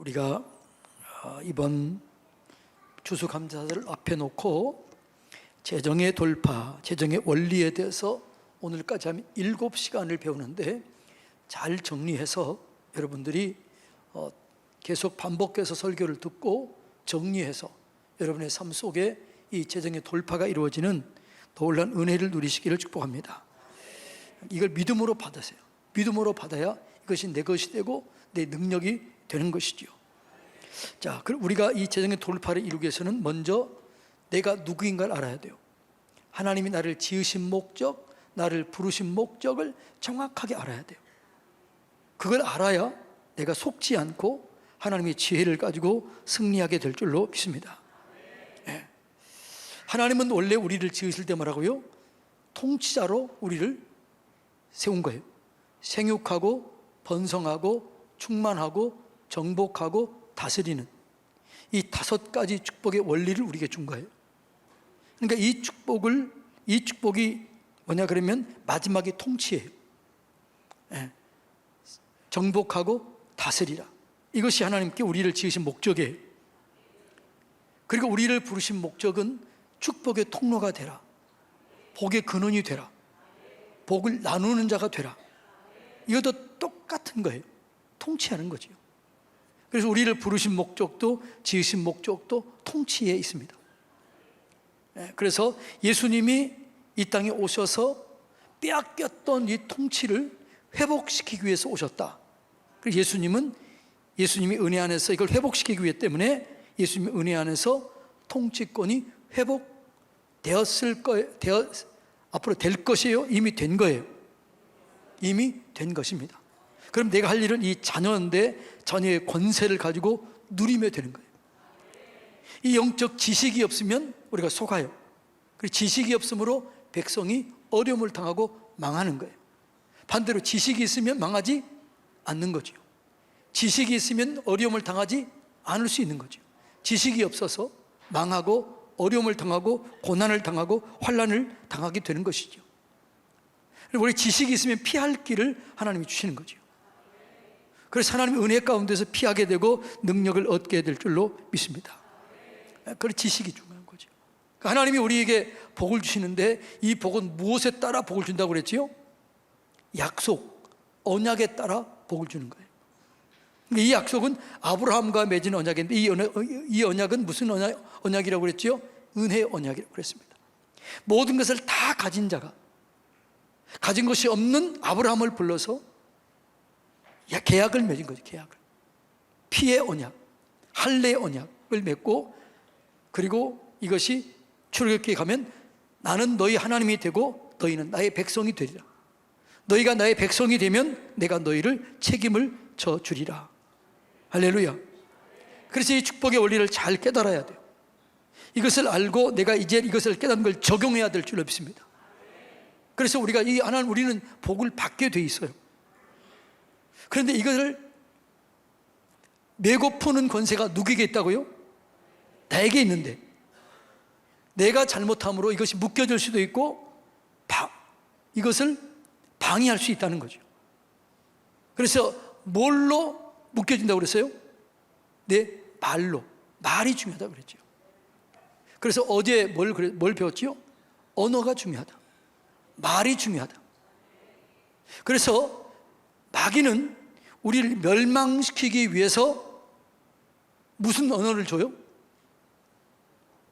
우리가 이번 추수감사절을 앞에 놓고 재정의 돌파, 재정의 원리에 대해서 오늘까지 하면 7시간을 배우는데 잘 정리해서 여러분들이 계속 반복해서 설교를 듣고 정리해서 여러분의 삶 속에 이 재정의 돌파가 이루어지는 놀라운 은혜를 누리시기를 축복합니다. 이걸 믿음으로 받으세요. 믿음으로 받아야 이것이 내 것이 되고 내 능력이 되는 것이죠. 자, 그럼 우리가 이 재정의 돌파를 이루기 위해서는 먼저 내가 누구인가를 알아야 돼요. 하나님이 나를 지으신 목적, 나를 부르신 목적을 정확하게 알아야 돼요. 그걸 알아야 내가 속지 않고 하나님의 지혜를 가지고 승리하게 될 줄로 믿습니다. 네. 하나님은 원래 우리를 지으실 때 뭐라고요? 통치자로 우리를 세운 거예요. 생육하고 번성하고 충만하고 정복하고 다스리는 이 5가지 축복의 원리를 우리에게 준 거예요. 그러니까 이 축복이 뭐냐 그러면 마지막에 통치예요. 네. 정복하고 다스리라. 이것이 하나님께 우리를 지으신 목적이에요. 그리고 우리를 부르신 목적은 축복의 통로가 되라, 복의 근원이 되라, 복을 나누는 자가 되라. 이것도 똑같은 거예요. 통치하는 거죠. 그래서 우리를 부르신 목적도 지으신 목적도 통치에 있습니다. 그래서 예수님이 이 땅에 오셔서 빼앗겼던 이 통치를 회복시키기 위해서 오셨다. 그래서 예수님이 은혜 안에서 이걸 회복시키기 위해 때문에 예수님의 은혜 안에서 통치권이 회복되었을 거예요. 앞으로 될 것이에요. 이미 된 거예요. 이미 된 것입니다. 그럼 내가 할 일은 이 자녀인데 자녀의 권세를 가지고 누리며 되는 거예요. 이 영적 지식이 없으면 우리가 속아요. 그리고 지식이 없으므로 백성이 어려움을 당하고 망하는 거예요. 반대로 지식이 있으면 망하지 않는 거죠. 지식이 있으면 어려움을 당하지 않을 수 있는 거죠. 지식이 없어서 망하고 어려움을 당하고 고난을 당하고 환난을 당하게 되는 것이죠. 우리 지식이 있으면 피할 길을 하나님이 주시는 거죠. 그래서 하나님의 은혜 가운데서 피하게 되고 능력을 얻게 될 줄로 믿습니다. 그래서 지식이 중요한 거죠. 하나님이 우리에게 복을 주시는데 이 복은 무엇에 따라 복을 준다고 그랬지요? 약속, 언약에 따라 복을 주는 거예요. 이 약속은 아브라함과 맺은 언약인데 이 언약은 무슨 언약이라고 그랬지요? 은혜의 언약이라고 그랬습니다. 모든 것을 다 가진 자가 가진 것이 없는 아브라함을 불러서 계약을 맺은 거죠. 계약을. 피의 언약, 할례의 언약을 맺고, 그리고 이것이 출애굽기에 가면 나는 너희 하나님이 되고 너희는 나의 백성이 되리라. 너희가 나의 백성이 되면 내가 너희를 책임을 져 주리라. 할렐루야. 그래서 이 축복의 원리를 잘 깨달아야 돼요. 이것을 알고 내가 이제 이것을 깨닫는 걸 적용해야 될 줄로 믿습니다. 그래서 우리가 우리는 복을 받게 돼 있어요. 그런데 이것을 메고 푸는 권세가 누구에게 있다고요? 나에게 있는데 내가 잘못함으로 이것이 묶여질 수도 있고 이것을 방해할 수 있다는 거죠. 그래서 뭘로 묶여진다고 그랬어요? 내 말로. 말이 중요하다고 그랬죠. 그래서 어제 뭘 배웠지요? 언어가 중요하다. 말이 중요하다. 그래서 마귀는 우리를 멸망시키기 위해서 무슨 언어를 줘요?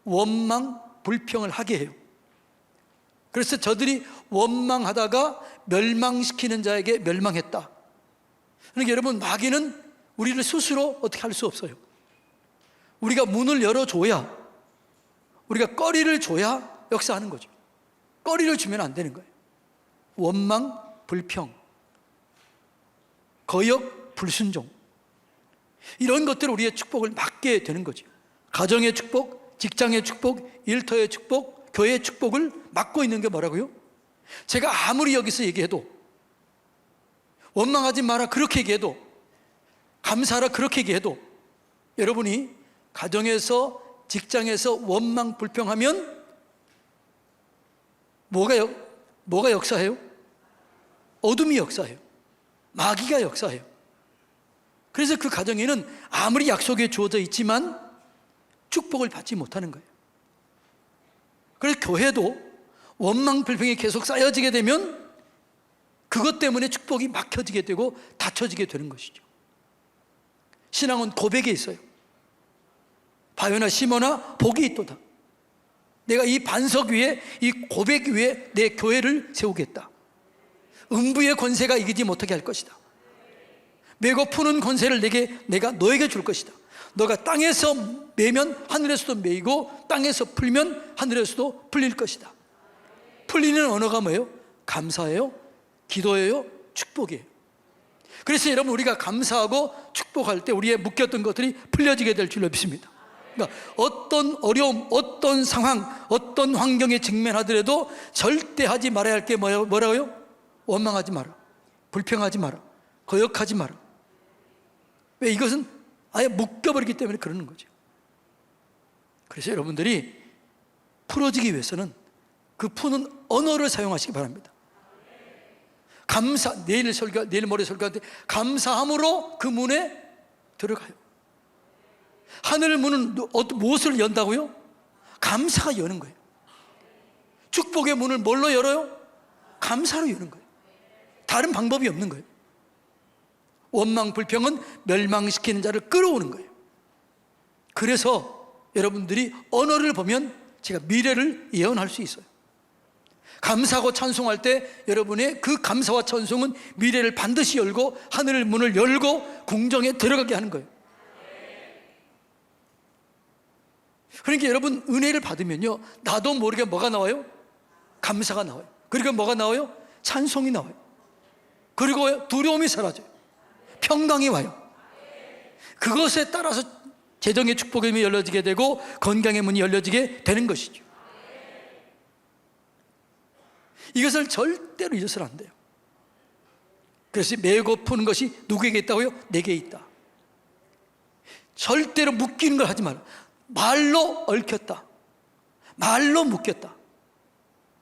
원망, 불평을 하게 해요. 그래서 저들이 원망하다가 멸망시키는 자에게 멸망했다. 그러니까 여러분, 마귀는 우리를 스스로 어떻게 할 수 없어요. 우리가 문을 열어줘야, 우리가 꺼리를 줘야 역사하는 거죠. 꺼리를 주면 안 되는 거예요. 원망, 불평, 거역, 불순종, 이런 것들을 우리의 축복을 막게 되는 거죠. 가정의 축복, 직장의 축복, 일터의 축복, 교회의 축복을 막고 있는 게 뭐라고요? 제가 아무리 여기서 얘기해도, 원망하지 마라 그렇게 얘기해도, 감사하라 그렇게 얘기해도, 여러분이 가정에서 직장에서 원망 불평하면 뭐가 역사해요? 어둠이 역사해요. 마귀가 역사해요. 그래서 그 가정에는 아무리 약속이 주어져 있지만 축복을 받지 못하는 거예요. 그래서 교회도 원망 불평이 계속 쌓여지게 되면 그것 때문에 축복이 막혀지게 되고 닫혀지게 되는 것이죠. 신앙은 고백에 있어요. 바요나 시몬아 복이 있도다. 내가 이 반석 위에, 이 고백 위에 내 교회를 세우겠다. 음부의 권세가 이기지 못하게 할 것이다. 메고 푸는 권세를 내가 너에게 줄 것이다. 너가 땅에서 매면 하늘에서도 매이고 땅에서 풀면 하늘에서도 풀릴 것이다. 풀리는 언어가 뭐예요? 감사예요, 기도예요, 축복이에요. 그래서 여러분, 우리가 감사하고 축복할 때 우리의 묶였던 것들이 풀려지게 될 줄로 믿습니다. 그러니까 어떤 어려움, 어떤 상황, 어떤 환경에 직면하더라도 절대 하지 말아야 할 게 뭐라고요? 원망하지 마라, 불평하지 마라, 거역하지 마라. 왜? 이것은 아예 묶여버리기 때문에 그러는 거죠. 그래서 여러분들이 풀어지기 위해서는 그 푸는 언어를 사용하시기 바랍니다. 감사, 내일 모레 설교할 때 감사함으로 그 문에 들어가요. 하늘 문은 무엇을 연다고요? 감사가 여는 거예요. 축복의 문을 뭘로 열어요? 감사로 여는 거예요. 다른 방법이 없는 거예요. 원망 불평은 멸망시키는 자를 끌어오는 거예요. 그래서 여러분들이 언어를 보면 제가 미래를 예언할 수 있어요. 감사하고 찬송할 때 여러분의 그 감사와 찬송은 미래를 반드시 열고 하늘 문을 열고 궁정에 들어가게 하는 거예요. 그러니까 여러분, 은혜를 받으면요, 나도 모르게 뭐가 나와요? 감사가 나와요. 그리고 뭐가 나와요? 찬송이 나와요. 그리고 두려움이 사라져요. 평강이 와요. 그것에 따라서 재정의 축복의 문이 열려지게 되고 건강의 문이 열려지게 되는 것이죠. 이것을 절대로 잊어서는 안 돼요. 그래서 메고 푸는 것이 누구에게 있다고요? 내게 있다. 절대로 묶이는 걸 하지 마라. 말로 얽혔다, 말로 묶였다.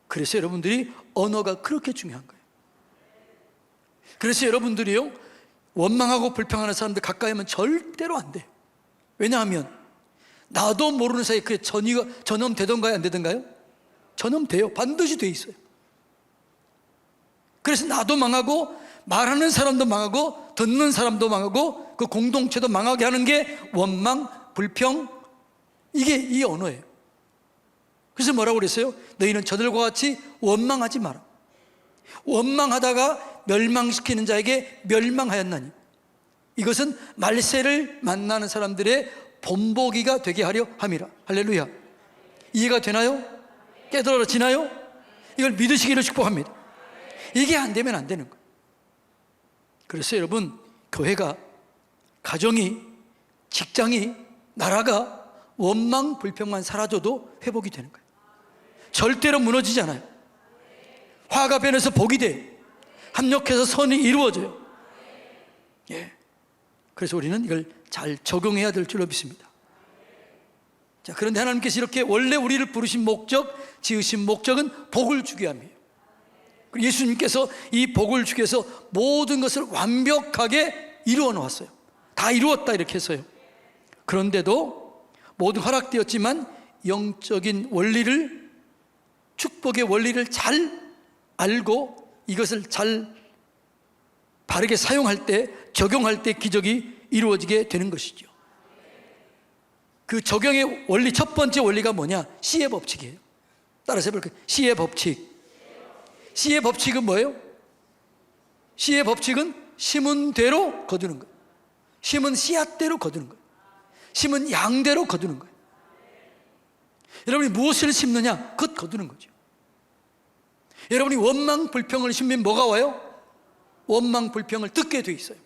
그래서 여러분들이 언어가 그렇게 중요한 거예요. 그래서 여러분들이요, 원망하고 불평하는 사람들 가까이 하면 절대로 안 돼요. 왜냐하면 나도 모르는 사이에 그게 전염되던가요, 안 되던가요? 전염돼요. 반드시 돼 있어요. 그래서 나도 망하고 말하는 사람도 망하고 듣는 사람도 망하고 그 공동체도 망하게 하는 게 원망, 불평, 이게 이 언어예요. 그래서 뭐라고 그랬어요? 너희는 저들과 같이 원망하지 마라. 원망하다가 멸망시키는 자에게 멸망하였나니 이것은 말세를 만나는 사람들의 본보기가 되게 하려 함이라. 할렐루야. 이해가 되나요? 깨달아지나요? 이걸 믿으시기를 축복합니다. 이게 안 되면 안 되는 거예요. 그래서 여러분, 교회가, 가정이, 직장이, 나라가 원망 불평만 사라져도 회복이 되는 거예요. 절대로 무너지지 않아요. 화가 변해서 복이 돼요. 합력해서 선이 이루어져요. 예. 그래서 우리는 이걸 잘 적용해야 될 줄로 믿습니다. 자, 그런데 하나님께서 이렇게 원래 우리를 부르신 목적, 지으신 목적은 복을 주기 위함이에요. 예수님께서 이 복을 주기 위해서 모든 것을 완벽하게 이루어 놓았어요. 다 이루었다 이렇게 해서요. 그런데도 모두 허락되었지만 영적인 원리를, 축복의 원리를 잘 알고 이것을 잘 바르게 사용할 때, 적용할 때 기적이 이루어지게 되는 것이죠. 그 적용의 원리, 첫 번째 원리가 뭐냐? 씨의 법칙이에요. 따라서 해볼까요? 씨의 법칙. 씨의 법칙은 뭐예요? 씨의 법칙은 심은 대로 거두는 거예요. 심은 씨앗대로 거두는 거예요. 심은 양대로 거두는 거예요. 여러분이 무엇을 심느냐? 그것 거두는 거죠. 여러분이 원망 불평을 심으면 뭐가 와요? 원망 불평을 듣게 돼 있어요.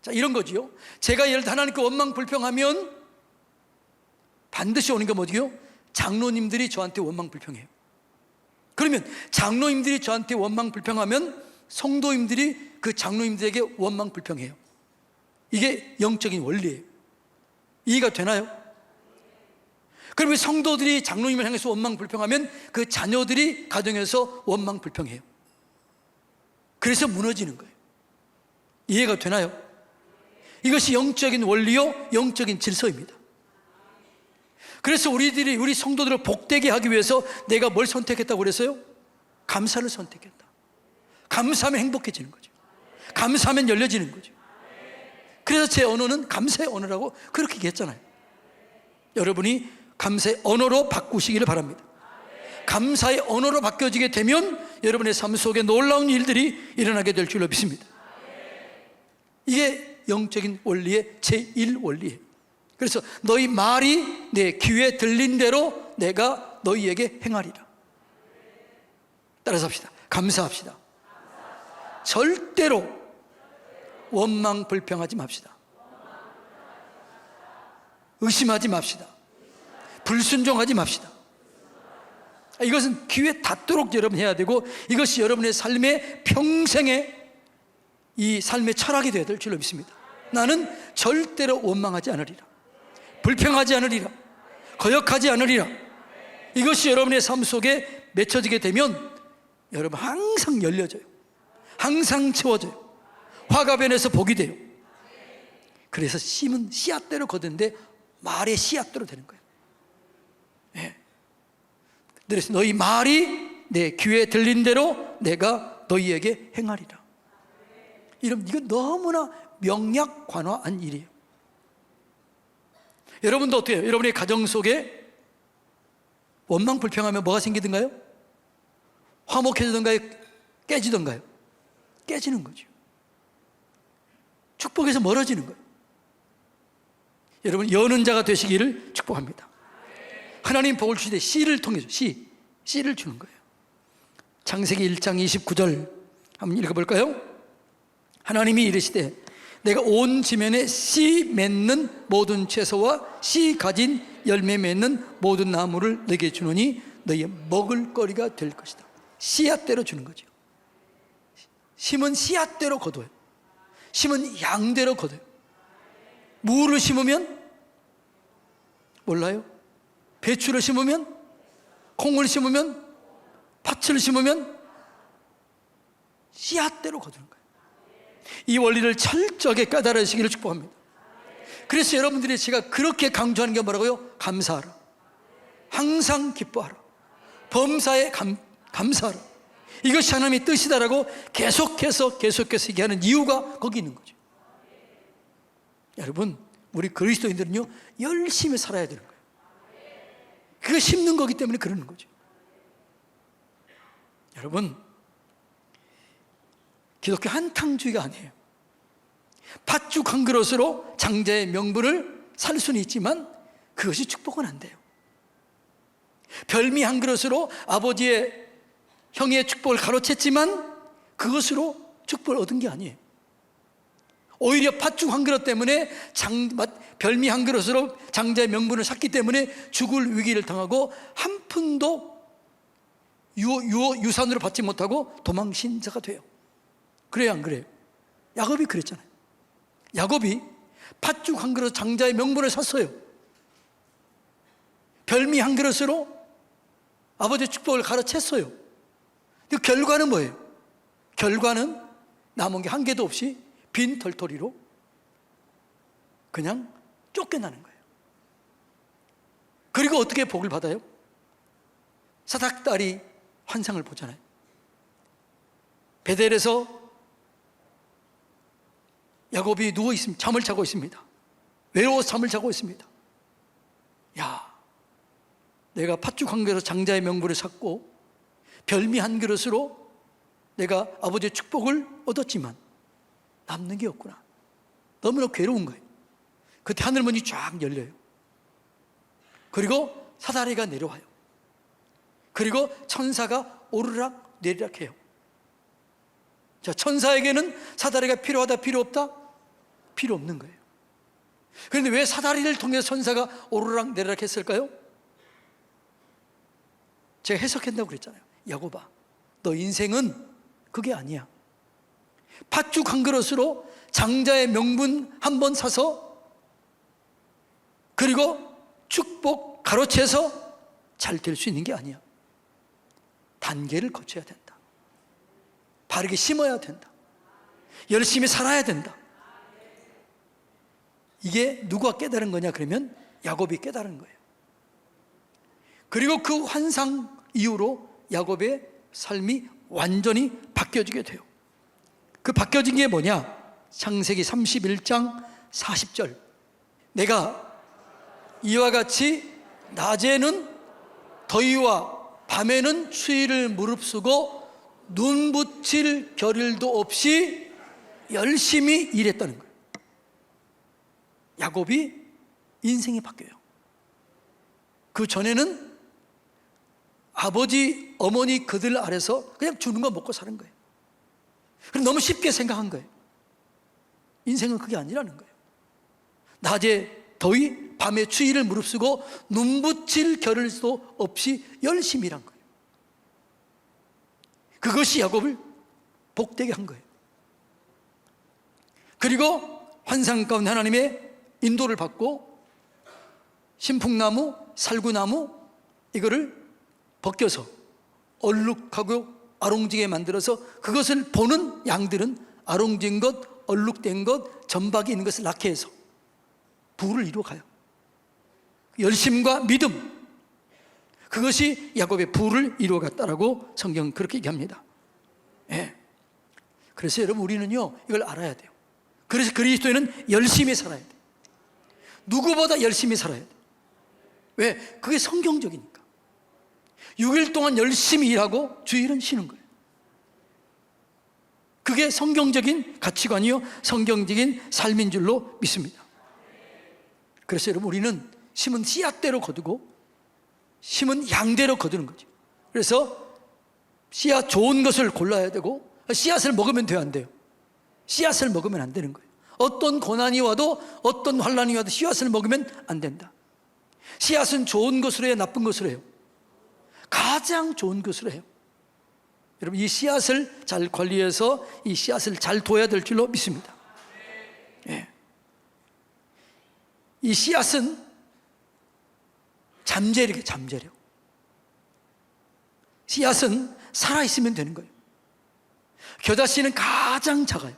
자, 이런 거지요. 제가 예를 들어 하나님께 원망 불평하면 반드시 오는 게 뭐지요? 장로님들이 저한테 원망 불평해요. 그러면 장로님들이 저한테 원망 불평하면 성도님들이 그 장로님들에게 원망 불평해요. 이게 영적인 원리예요. 이해가 되나요? 그러면 성도들이 장로님을 향해서 원망 불평하면 그 자녀들이 가정에서 원망 불평해요. 그래서 무너지는 거예요. 이해가 되나요? 이것이 영적인 원리요, 영적인 질서입니다. 그래서 우리 성도들을 복되게 하기 위해서 내가 뭘 선택했다고 그랬어요? 감사를 선택했다. 감사하면 행복해지는 거죠. 감사하면 열려지는 거죠. 그래서 제 언어는 감사의 언어라고 그렇게 얘기했잖아요. 여러분이 감사의 언어로 바꾸시기를 바랍니다. 감사의 언어로 바뀌어지게 되면 여러분의 삶 속에 놀라운 일들이 일어나게 될 줄로 믿습니다. 이게 영적인 원리의 제1원리예요. 그래서 너희 말이 내 귀에 들린 대로 내가 너희에게 행하리라. 따라서 합시다. 감사합시다. 절대로 원망 불평하지 맙시다. 의심하지 맙시다. 불순종하지 맙시다. 이것은 귀에 닿도록 여러분 해야 되고, 이것이 여러분의 삶의 평생의 이 삶의 철학이 되어야 될 줄로 믿습니다. 나는 절대로 원망하지 않으리라. 불평하지 않으리라. 거역하지 않으리라. 이것이 여러분의 삶 속에 맺혀지게 되면 여러분 항상 열려져요. 항상 채워져요. 화가 변해서 복이 돼요. 그래서 심은 씨앗대로 거두는데 말의 씨앗대로 되는 거예요. 네. 그래서 너희 말이 내 귀에 들린 대로 내가 너희에게 행하리라. 이건 너무나 명약관화한 일이에요. 여러분도 어때요? 여러분의 가정 속에 원망 불평하면 뭐가 생기던가요? 화목해지던가요? 깨지던가요? 깨지는 거죠. 축복에서 멀어지는 거예요. 여러분 여는 자가 되시기를 축복합니다. 하나님 복을 주실 때 씨를 통해서 씨를 주는 거예요. 창세기 1장 29절 한번 읽어볼까요? 하나님이 이르시되 내가 온 지면에 씨 맺는 모든 채소와 씨 가진 열매 맺는 모든 나무를 너에게 주노니 너희의 먹을 거리가 될 것이다. 씨앗대로 주는 거죠. 심은 씨앗대로 거둬요. 심은 양대로 거둬요. 무를 심으면 몰라요? 배추를 심으면, 콩을 심으면, 팥을 심으면 씨앗대로 거두는 거예요. 이 원리를 철저하게 깨달으시기를 축복합니다. 그래서 여러분들이 제가 그렇게 강조하는 게 뭐라고요? 감사하라. 항상 기뻐하라. 범사에 감사하라. 이것이 하나님의 뜻이다라고 계속해서 얘기하는 이유가 거기 있는 거죠. 여러분, 우리 그리스도인들은요 열심히 살아야 되는 거예요. 그거 심는 거기 때문에 그러는 거죠. 여러분, 기독교 한탕주의가 아니에요. 팥죽 한 그릇으로 장자의 명분을 살 수는 있지만 그것이 축복은 안 돼요. 별미 한 그릇으로 아버지의 형의 축복을 가로챘지만 그것으로 축복을 얻은 게 아니에요. 오히려 팥죽 한 그릇 때문에 별미 한 그릇으로 장자의 명분을 샀기 때문에 죽을 위기를 당하고 한 푼도 유산으로 받지 못하고 도망친 자가 돼요. 그래요, 안 그래요? 야곱이 그랬잖아요. 야곱이 팥죽 한 그릇 장자의 명분을 샀어요. 별미 한 그릇으로 아버지의 축복을 가로챘어요. 그 결과는 뭐예요? 결과는 남은 게 한 개도 없이 빈 털토리로 그냥 쫓겨나는 거예요. 그리고 어떻게 복을 받아요? 사닥다리 환상을 보잖아요. 베델에서 야곱이 누워 있습니다. 잠을 자고 있습니다. 외로워서 잠을 자고 있습니다. 야, 내가 팥죽 한 그릇 장자의 명분을 샀고 별미 한 그릇으로 내가 아버지의 축복을 얻었지만 남는 게 없구나. 너무나 괴로운 거예요. 그때 하늘문이 쫙 열려요. 그리고 사다리가 내려와요. 그리고 천사가 오르락 내리락 해요. 자, 천사에게는 사다리가 필요하다, 필요 없다? 필요 없는 거예요. 그런데 왜 사다리를 통해서 천사가 오르락 내리락 했을까요? 제가 해석한다고 그랬잖아요. 야곱아, 너 인생은 그게 아니야. 팥죽 한 그릇으로 장자의 명분 한 번 사서 그리고 축복 가로채서 잘 될 수 있는 게 아니야. 단계를 거쳐야 된다. 바르게 심어야 된다. 열심히 살아야 된다. 이게 누가 깨달은 거냐 그러면 야곱이 깨달은 거예요. 그리고 그 환상 이후로 야곱의 삶이 완전히 바뀌어지게 돼요. 그 바뀌어진 게 뭐냐? 창세기 31장 40절. 내가 이와 같이 낮에는 더위와 밤에는 추위를 무릅쓰고 눈 붙일 겨를도 없이 열심히 일했다는 거예요. 야곱이 인생이 바뀌어요. 그 전에는 아버지, 어머니 그들 아래서 그냥 주는 거 먹고 사는 거예요. 그럼 너무 쉽게 생각한 거예요. 인생은 그게 아니라는 거예요. 낮에 더위, 밤에 추위를 무릅쓰고 눈 붙일 겨를도 없이 열심히 일한 거예요. 그것이 야곱을 복되게 한 거예요. 그리고 환상 가운데 하나님의 인도를 받고 신풍나무, 살구나무 이거를 벗겨서 얼룩하고 아롱지게 만들어서 그것을 보는 양들은 아롱진 것, 얼룩된 것, 점박이 있는 것을 낳게 해서 부를 이루어가요. 열심과 믿음, 그것이 야곱의 부를 이루어갔다라고 성경은 그렇게 얘기합니다. 예. 그래서 여러분 우리는요 이걸 알아야 돼요. 그래서 그리스도인은 열심히 살아야 돼요. 누구보다 열심히 살아야 돼요. 왜? 그게 성경적이니까. 6일 동안 열심히 일하고 주일은 쉬는 거예요. 그게 성경적인 가치관이요 성경적인 삶인 줄로 믿습니다. 그래서 여러분 우리는 심은 씨앗대로 거두고 심은 양대로 거두는 거죠. 그래서 씨앗 좋은 것을 골라야 되고 씨앗을 먹으면 돼요, 안 돼요? 씨앗을 먹으면 안 되는 거예요. 어떤 고난이 와도 어떤 환난이 와도 씨앗을 먹으면 안 된다. 씨앗은 좋은 것으로 해요, 나쁜 것으로 해요? 가장 좋은 것으로 해요. 여러분 이 씨앗을 잘 관리해서 이 씨앗을 잘 둬야 될 줄로 믿습니다. 예. 이 씨앗은 잠재력이에요, 잠재력. 씨앗은 살아있으면 되는 거예요. 겨자씨는 가장 작아요.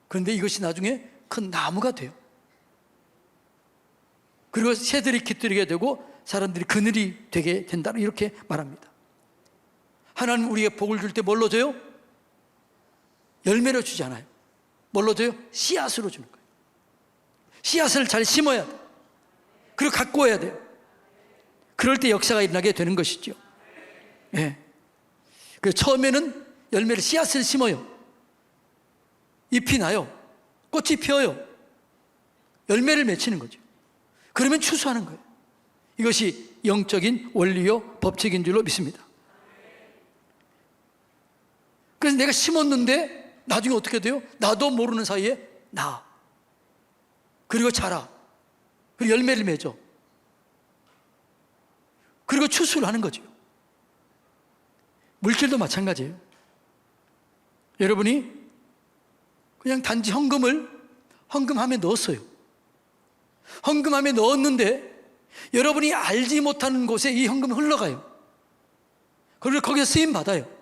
그런데 이것이 나중에 큰 나무가 돼요. 그리고 새들이 깃들이게 되고 사람들이 그늘이 되게 된다 이렇게 말합니다. 하나님 우리에게 복을 줄 때 뭘로 줘요? 열매로 주지 않아요. 뭘로 줘요? 씨앗으로 주는 거예요. 씨앗을 잘 심어야 돼요. 그리고 가꾸어야 돼요. 그럴 때 역사가 일어나게 되는 것이죠. 예. 그래서 처음에는 열매를 씨앗을 심어요. 잎이 나요. 꽃이 피어요. 열매를 맺히는 거죠. 그러면 추수하는 거예요. 이것이 영적인 원리요 법칙인 줄로 믿습니다. 그래서 내가 심었는데 나중에 어떻게 돼요? 나도 모르는 사이에 나 그리고 자라 그리고 열매를 맺어 그리고 추수를 하는 거죠. 물질도 마찬가지예요. 여러분이 그냥 단지 헌금함에 넣었어요. 헌금함에 넣었는데 여러분이 알지 못하는 곳에 이 헌금이 흘러가요. 그리고 거기서 쓰임 받아요.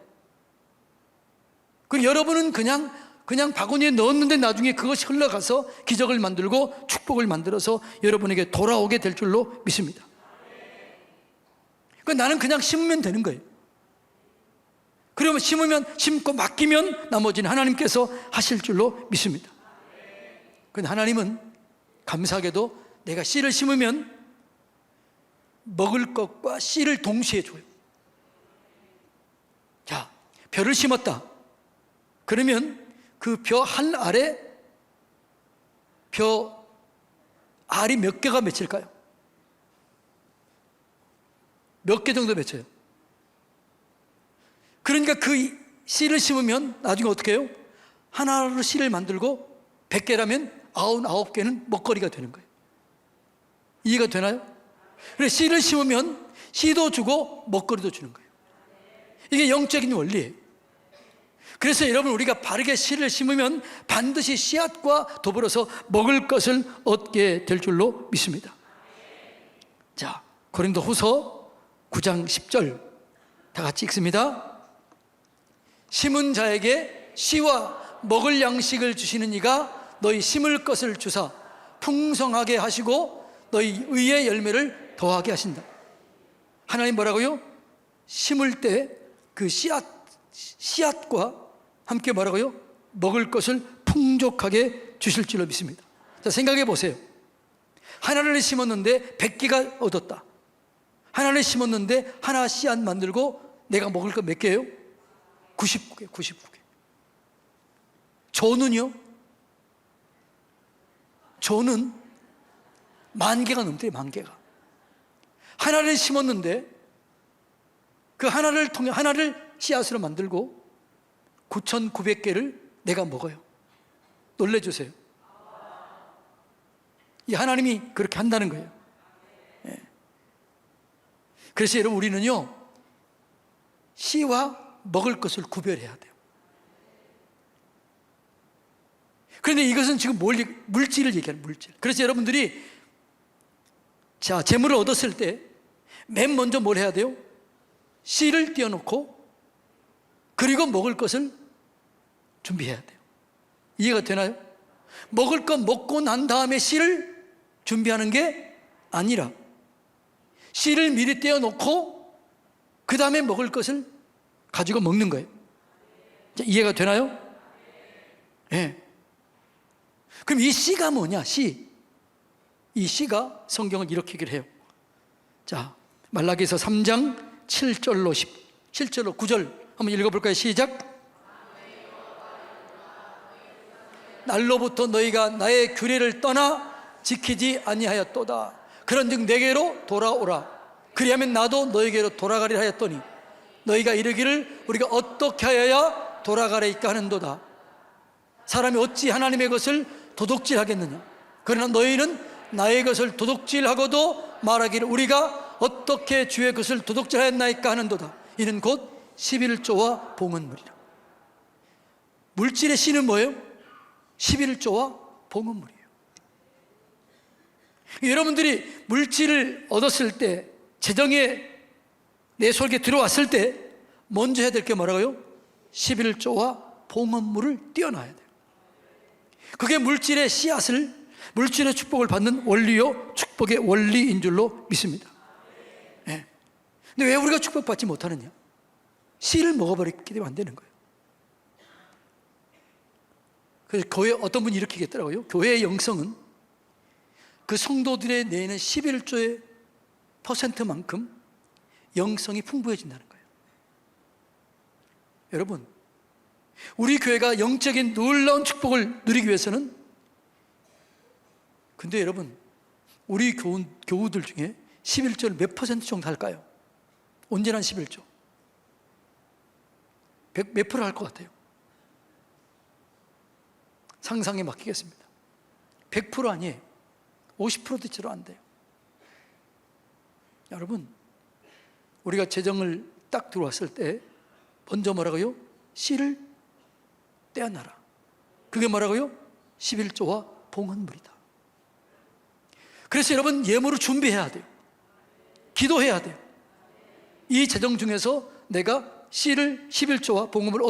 그리고 여러분은 그냥 바구니에 넣었는데 나중에 그것이 흘러가서 기적을 만들고 축복을 만들어서 여러분에게 돌아오게 될 줄로 믿습니다. 그러니까 나는 그냥 심으면 되는 거예요. 그러면 심고 맡기면 나머지는 하나님께서 하실 줄로 믿습니다. 그런데 하나님은 감사하게도 내가 씨를 심으면 먹을 것과 씨를 동시에 줘요. 자, 벼를 심었다. 그러면 그 벼 한 알에 벼 알이 몇 개가 맺힐까요? 몇 개 정도 맺혀요? 그러니까 그 씨를 심으면 나중에 어떻게 해요? 하나로 씨를 만들고 100개라면 99개는 먹거리가 되는 거예요. 이해가 되나요? 그래서 씨를 심으면 씨도 주고 먹거리도 주는 거예요. 이게 영적인 원리예요. 그래서 여러분 우리가 바르게 씨를 심으면 반드시 씨앗과 더불어서 먹을 것을 얻게 될 줄로 믿습니다. 자, 고린도후서 9장 10절 다 같이 읽습니다. 심은 자에게 씨와 먹을 양식을 주시는 이가 너희 심을 것을 주사 풍성하게 하시고 너희 의의 열매를 더하게 하신다. 하나님 뭐라고요? 심을 때 그 씨앗과 함께 뭐라고요? 먹을 것을 풍족하게 주실 줄로 믿습니다. 자, 생각해 보세요. 하나를 심었는데 100개가 얻었다. 하나를 심었는데 하나 씨앗 만들고 내가 먹을 거 몇 개예요? 99개, 99개. 저는요? 저는 10,000개가 넘대요, 10,000개가. 하나를 심었는데 그 하나를 통해 하나를 씨앗으로 만들고 9,900개를 내가 먹어요. 놀래주세요. 이 하나님이 그렇게 한다는 거예요. 예. 그래서 여러분 우리는요 씨와 먹을 것을 구별해야 돼요. 그런데 이것은 지금 물질을 얘기하는 물질. 그래서 여러분들이 자 재물을 얻었을 때 맨 먼저 뭘 해야 돼요? 씨를 띄워놓고 그리고 먹을 것을 준비해야 돼요. 이해가 되나요? 먹을 것 먹고 난 다음에 씨를 준비하는 게 아니라 씨를 미리 떼어놓고 그 다음에 먹을 것을 가지고 먹는 거예요. 이해가 되나요? 네. 그럼 이 씨가 뭐냐? 씨. 이 씨가 성경은 이렇게 얘기를 해요. 자, 말라기서 3장 7절로 7절로 9절 한번 읽어볼까요? 시작. 날로부터 너희가 나의 규례를 떠나 지키지 아니하였도다. 그런즉 내게로 돌아오라. 그리하면 나도 너희에게로 돌아가리라 하였더니 너희가 이르기를 우리가 어떻게 하여야 돌아가리까 하는도다. 사람이 어찌 하나님의 것을 도둑질하겠느냐. 그러나 너희는 나의 것을 도둑질하고도 말하기를 우리가 어떻게 주의 것을 도둑질하였나이까 하는도다. 이는 곧 11조와 봉헌물이라. 물질의 씨는 뭐예요? 11조와 봉헌물이에요. 여러분들이 물질을 얻었을 때, 재정에 내 속에 들어왔을 때 먼저 해야 될 게 뭐라고요? 11조와 봉헌물을 띄워놔야 돼요. 그게 물질의 씨앗을, 물질의 축복을 받는 원리요 축복의 원리인 줄로 믿습니다. 네. 근데 왜 우리가 축복받지 못하느냐? 씨를 먹어버리기 때문에 안 되는 거예요. 그래서 교회 어떤 분이 이렇게 얘기했더라고요. 교회의 영성은 그 성도들의 내는 11조의 %만큼 영성이 풍부해진다는 거예요. 여러분, 우리 교회가 영적인 놀라운 축복을 누리기 위해서는, 근데 여러분 우리 교우들 중에 11조를 몇 % 정도 할까요? 온전한 11조 몇 프로 할 것 같아요? 상상에 맡기겠습니다. 100% 아니에요. 50%도 채로 안 돼요. 여러분, 우리가 재정을 딱 들어왔을 때 먼저 뭐라고요? 씨를 떼어놔라. 그게 뭐라고요? 11조와 봉헌물이다. 그래서 여러분 예물을 준비해야 돼요. 기도해야 돼요. 이 재정 중에서 내가 씨를 11조와 봉헌물을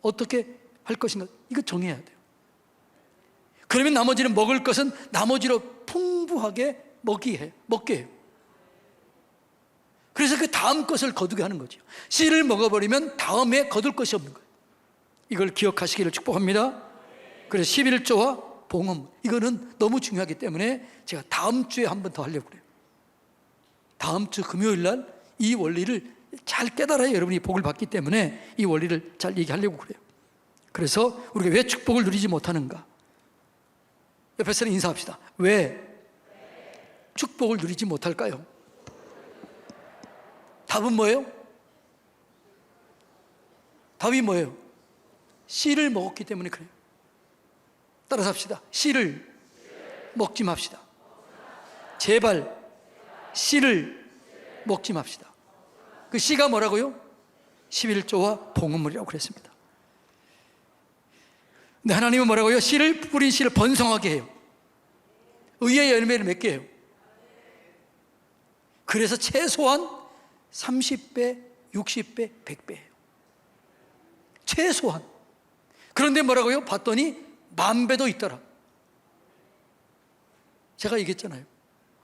어떻게 할 것인가, 이거 정해야 돼요. 그러면 나머지는 먹을 것은 나머지로 풍부하게 먹게 해요. 그래서 그 다음 것을 거두게 하는 거죠. 씨를 먹어버리면 다음에 거둘 것이 없는 거예요. 이걸 기억하시기를 축복합니다. 그래서 11조와 봉헌물, 이거는 너무 중요하기 때문에 제가 다음 주에 한 번 더 하려고 그래요. 다음 주 금요일 날 이 원리를 잘 깨달아야 여러분이 복을 받기 때문에 이 원리를 잘 얘기하려고 그래요. 그래서 우리가 왜 축복을 누리지 못하는가? 옆에 사람 인사합시다. 왜 축복을 누리지 못할까요? 답은 뭐예요? 답이 뭐예요? 씨를 먹었기 때문에 그래요. 따라서 합시다. 씨를 먹지 맙시다. 제발 씨를 먹지 맙시다. 그 씨가 뭐라고요? 11조와 봉헌물이라고 그랬습니다. 근데 하나님은 뭐라고요? 씨를 뿌린 씨를 번성하게 해요. 의의 열매를 맺게 해요. 그래서 최소한 30배, 60배, 100배예요. 최소한. 그런데 뭐라고요? 봤더니 10,000배도 있더라. 제가 얘기했잖아요.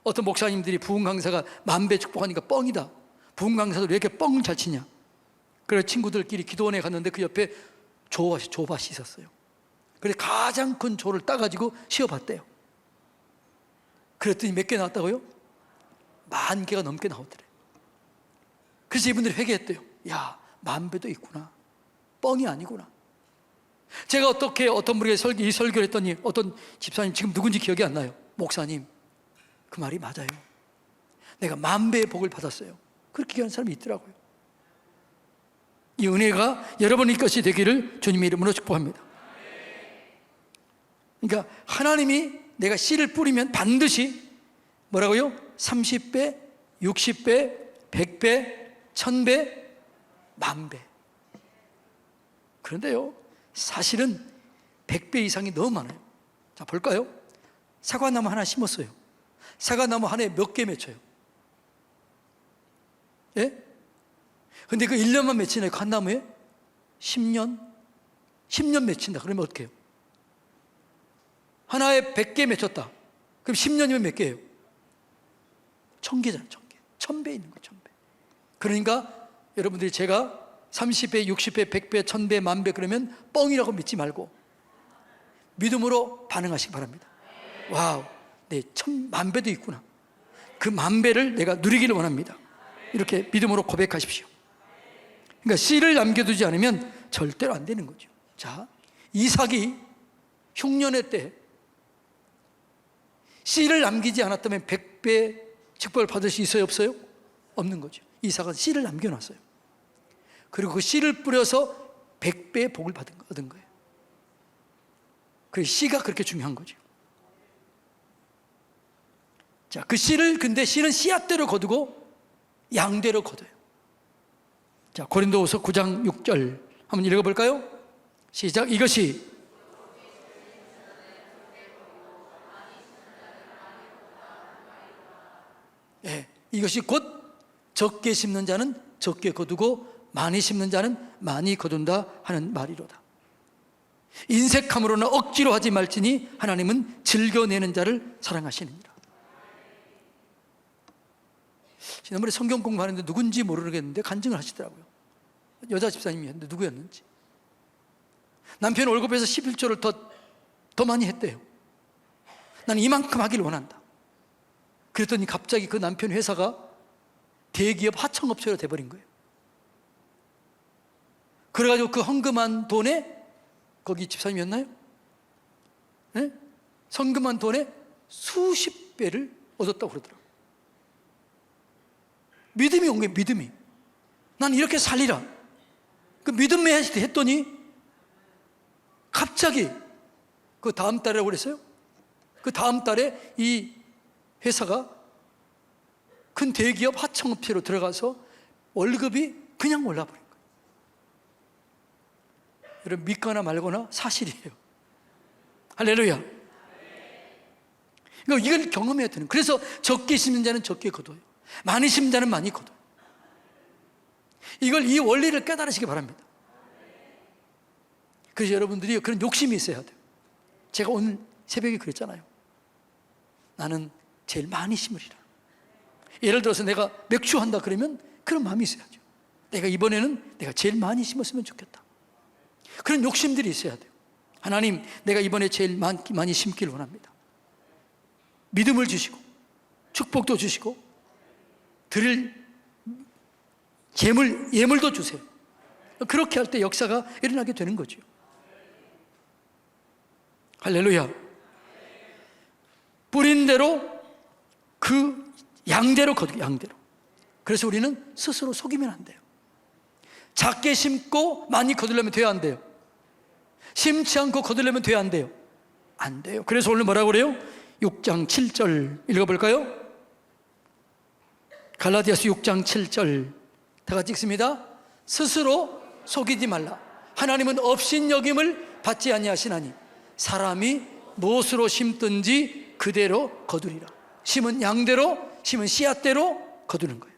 어떤 목사님들이 부흥 강사가 10,000배 축복하니까 뻥이다. 부흥 강사도 왜 이렇게 뻥 잘 치냐. 그래서 친구들끼리 기도원에 갔는데 그 옆에 조밭이 있었어요. 그래서 가장 큰 조를 따가지고 씌워봤대요. 그랬더니 몇 개 나왔다고요? 10,000개가 넘게 나오더래요. 그래서 이분들이 회개했대요. 야, 10,000배도 있구나. 뻥이 아니구나. 제가 어떤 분에게 이 설교를 했더니 어떤 집사님, 지금 누군지 기억이 안 나요. 목사님, 그 말이 맞아요. 내가 10,000배의 복을 받았어요. 그렇게 얘기하는 사람이 있더라고요. 이 은혜가 여러분의 것이 되기를 주님의 이름으로 축복합니다. 그러니까 하나님이 내가 씨를 뿌리면 반드시 뭐라고요? 30배, 60배, 100배, 1000배, 10,000배. 그런데요, 사실은 100배 이상이 너무 많아요. 자, 볼까요? 사과나무 하나 심었어요. 사과나무 한 해 몇 개 맺혀요? 예? 근데 그 1년만 맺히나요? 그 한 나무에? 10년? 10년 맺힌다. 그러면 어떻게 해요? 하나에 100개 맺혔다. 그럼 10년이면 몇 개예요? 1000개잖아요. 1000개. 1000배 있는 거예요. 1000배. 그러니까 여러분들이 제가 30배, 60배, 100배, 1000배, 10,000배 그러면 뻥이라고 믿지 말고 믿음으로 반응하시기 바랍니다. 와우, 네, 10,000,000배도 있구나. 그 10,000배를 내가 누리기를 원합니다. 이렇게 믿음으로 고백하십시오. 그러니까 씨를 남겨두지 않으면 절대로 안 되는 거죠. 자, 이삭이 흉년의 때 씨를 남기지 않았다면 100배 축복을 받을 수 있어요, 없어요? 없는 거죠. 이삭은 씨를 남겨놨어요. 그리고 그 씨를 뿌려서 100배의 복을 얻은 거예요. 그 씨가 그렇게 중요한 거죠. 자, 그 씨를, 근데 씨는 씨앗대로 거두고 양대로 거둬요. 자, 고린도후서 9장 6절 한번 읽어볼까요? 시작. 이것이 이것이 곧 적게 심는 자는 적게 거두고 많이 심는 자는 많이 거둔다 하는 말이로다. 인색함으로나 억지로 하지 말지니 하나님은 즐겨내는 자를 사랑하시느니라. 지난번에 성경 공부하는데 누군지 모르겠는데 간증을 하시더라고요. 여자 집사님이었는데 누구였는지. 남편 월급에서 11조를 더 많이 했대요. 나는 이만큼 하기를 원한다. 그랬더니 갑자기 그 남편 회사가 대기업 하청업체로 돼버린 거예요. 그래가지고 그 헌금한 돈에, 거기 집사님이었나요? 네? 헌금한 돈에 수십 배를 얻었다고 그러더라고요. 믿음이 온 거예요. 믿음이. 난 이렇게 살리라. 그 믿음에 했더니 갑자기 그 다음 달이라고 그랬어요? 그 다음 달에 이 회사가 큰 대기업 하청업체로 들어가서 월급이 그냥 올라버린 거예요. 여러분, 믿거나 말거나 사실이에요. 할렐루야. 그러니까 이걸 경험해야 되는 거예요. 그래서 적게 심는 자는 적게 거둬요. 많이 심는 자는 많이 거둬요. 이 원리를 깨달으시기 바랍니다. 그래서 여러분들이 그런 욕심이 있어야 돼요. 제가 오늘 새벽에 그랬잖아요. 나는 제일 많이 심으리라. 예를 들어서 내가 맥주 한다 그러면 그런 마음이 있어야죠. 내가 이번에는 내가 제일 많이 심었으면 좋겠다. 그런 욕심들이 있어야 돼요. 하나님, 내가 이번에 제일 많이 심기를 원합니다. 믿음을 주시고 축복도 주시고 드릴 예물도 주세요. 그렇게 할 때 역사가 일어나게 되는 거죠. 할렐루야. 뿌린 대로 그 양대로 거두고, 양대로. 그래서 우리는 스스로 속이면 안 돼요. 작게 심고 많이 거두려면 돼야 안 돼요. 심지 않고 거두려면 돼야 안 돼요. 안 돼요. 그래서 오늘 뭐라고 그래요? 6장 7절 읽어볼까요? 갈라디아서 6장 7절 다 같이 읽습니다. 스스로 속이지 말라. 하나님은 업신여김을 받지 아니하시나니 사람이 무엇으로 심든지 그대로 거두리라. 심은 양대로, 심은 씨앗대로 거두는 거예요.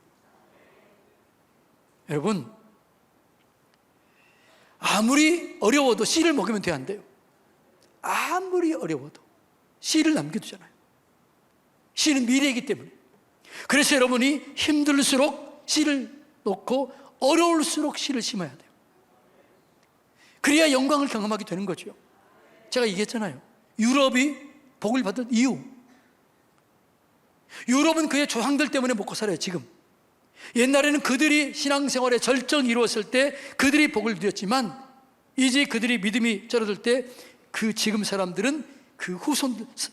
여러분, 아무리 어려워도 씨를 먹으면 돼, 안 돼요? 아무리 어려워도 씨를 남겨두잖아요. 씨는 미래이기 때문에. 그래서 여러분이 힘들수록 씨를 놓고 어려울수록 씨를 심어야 돼요. 그래야 영광을 경험하게 되는 거죠. 제가 얘기했잖아요. 유럽이 복을 받은 이유. 유럽은 그의 조상들 때문에 먹고 살아요, 지금. 옛날에는 그들이 신앙생활의 절정이 이루었을 때 그들이 복을 누렸지만, 이제 그들이 믿음이 줄어들 때 그 지금 사람들은 그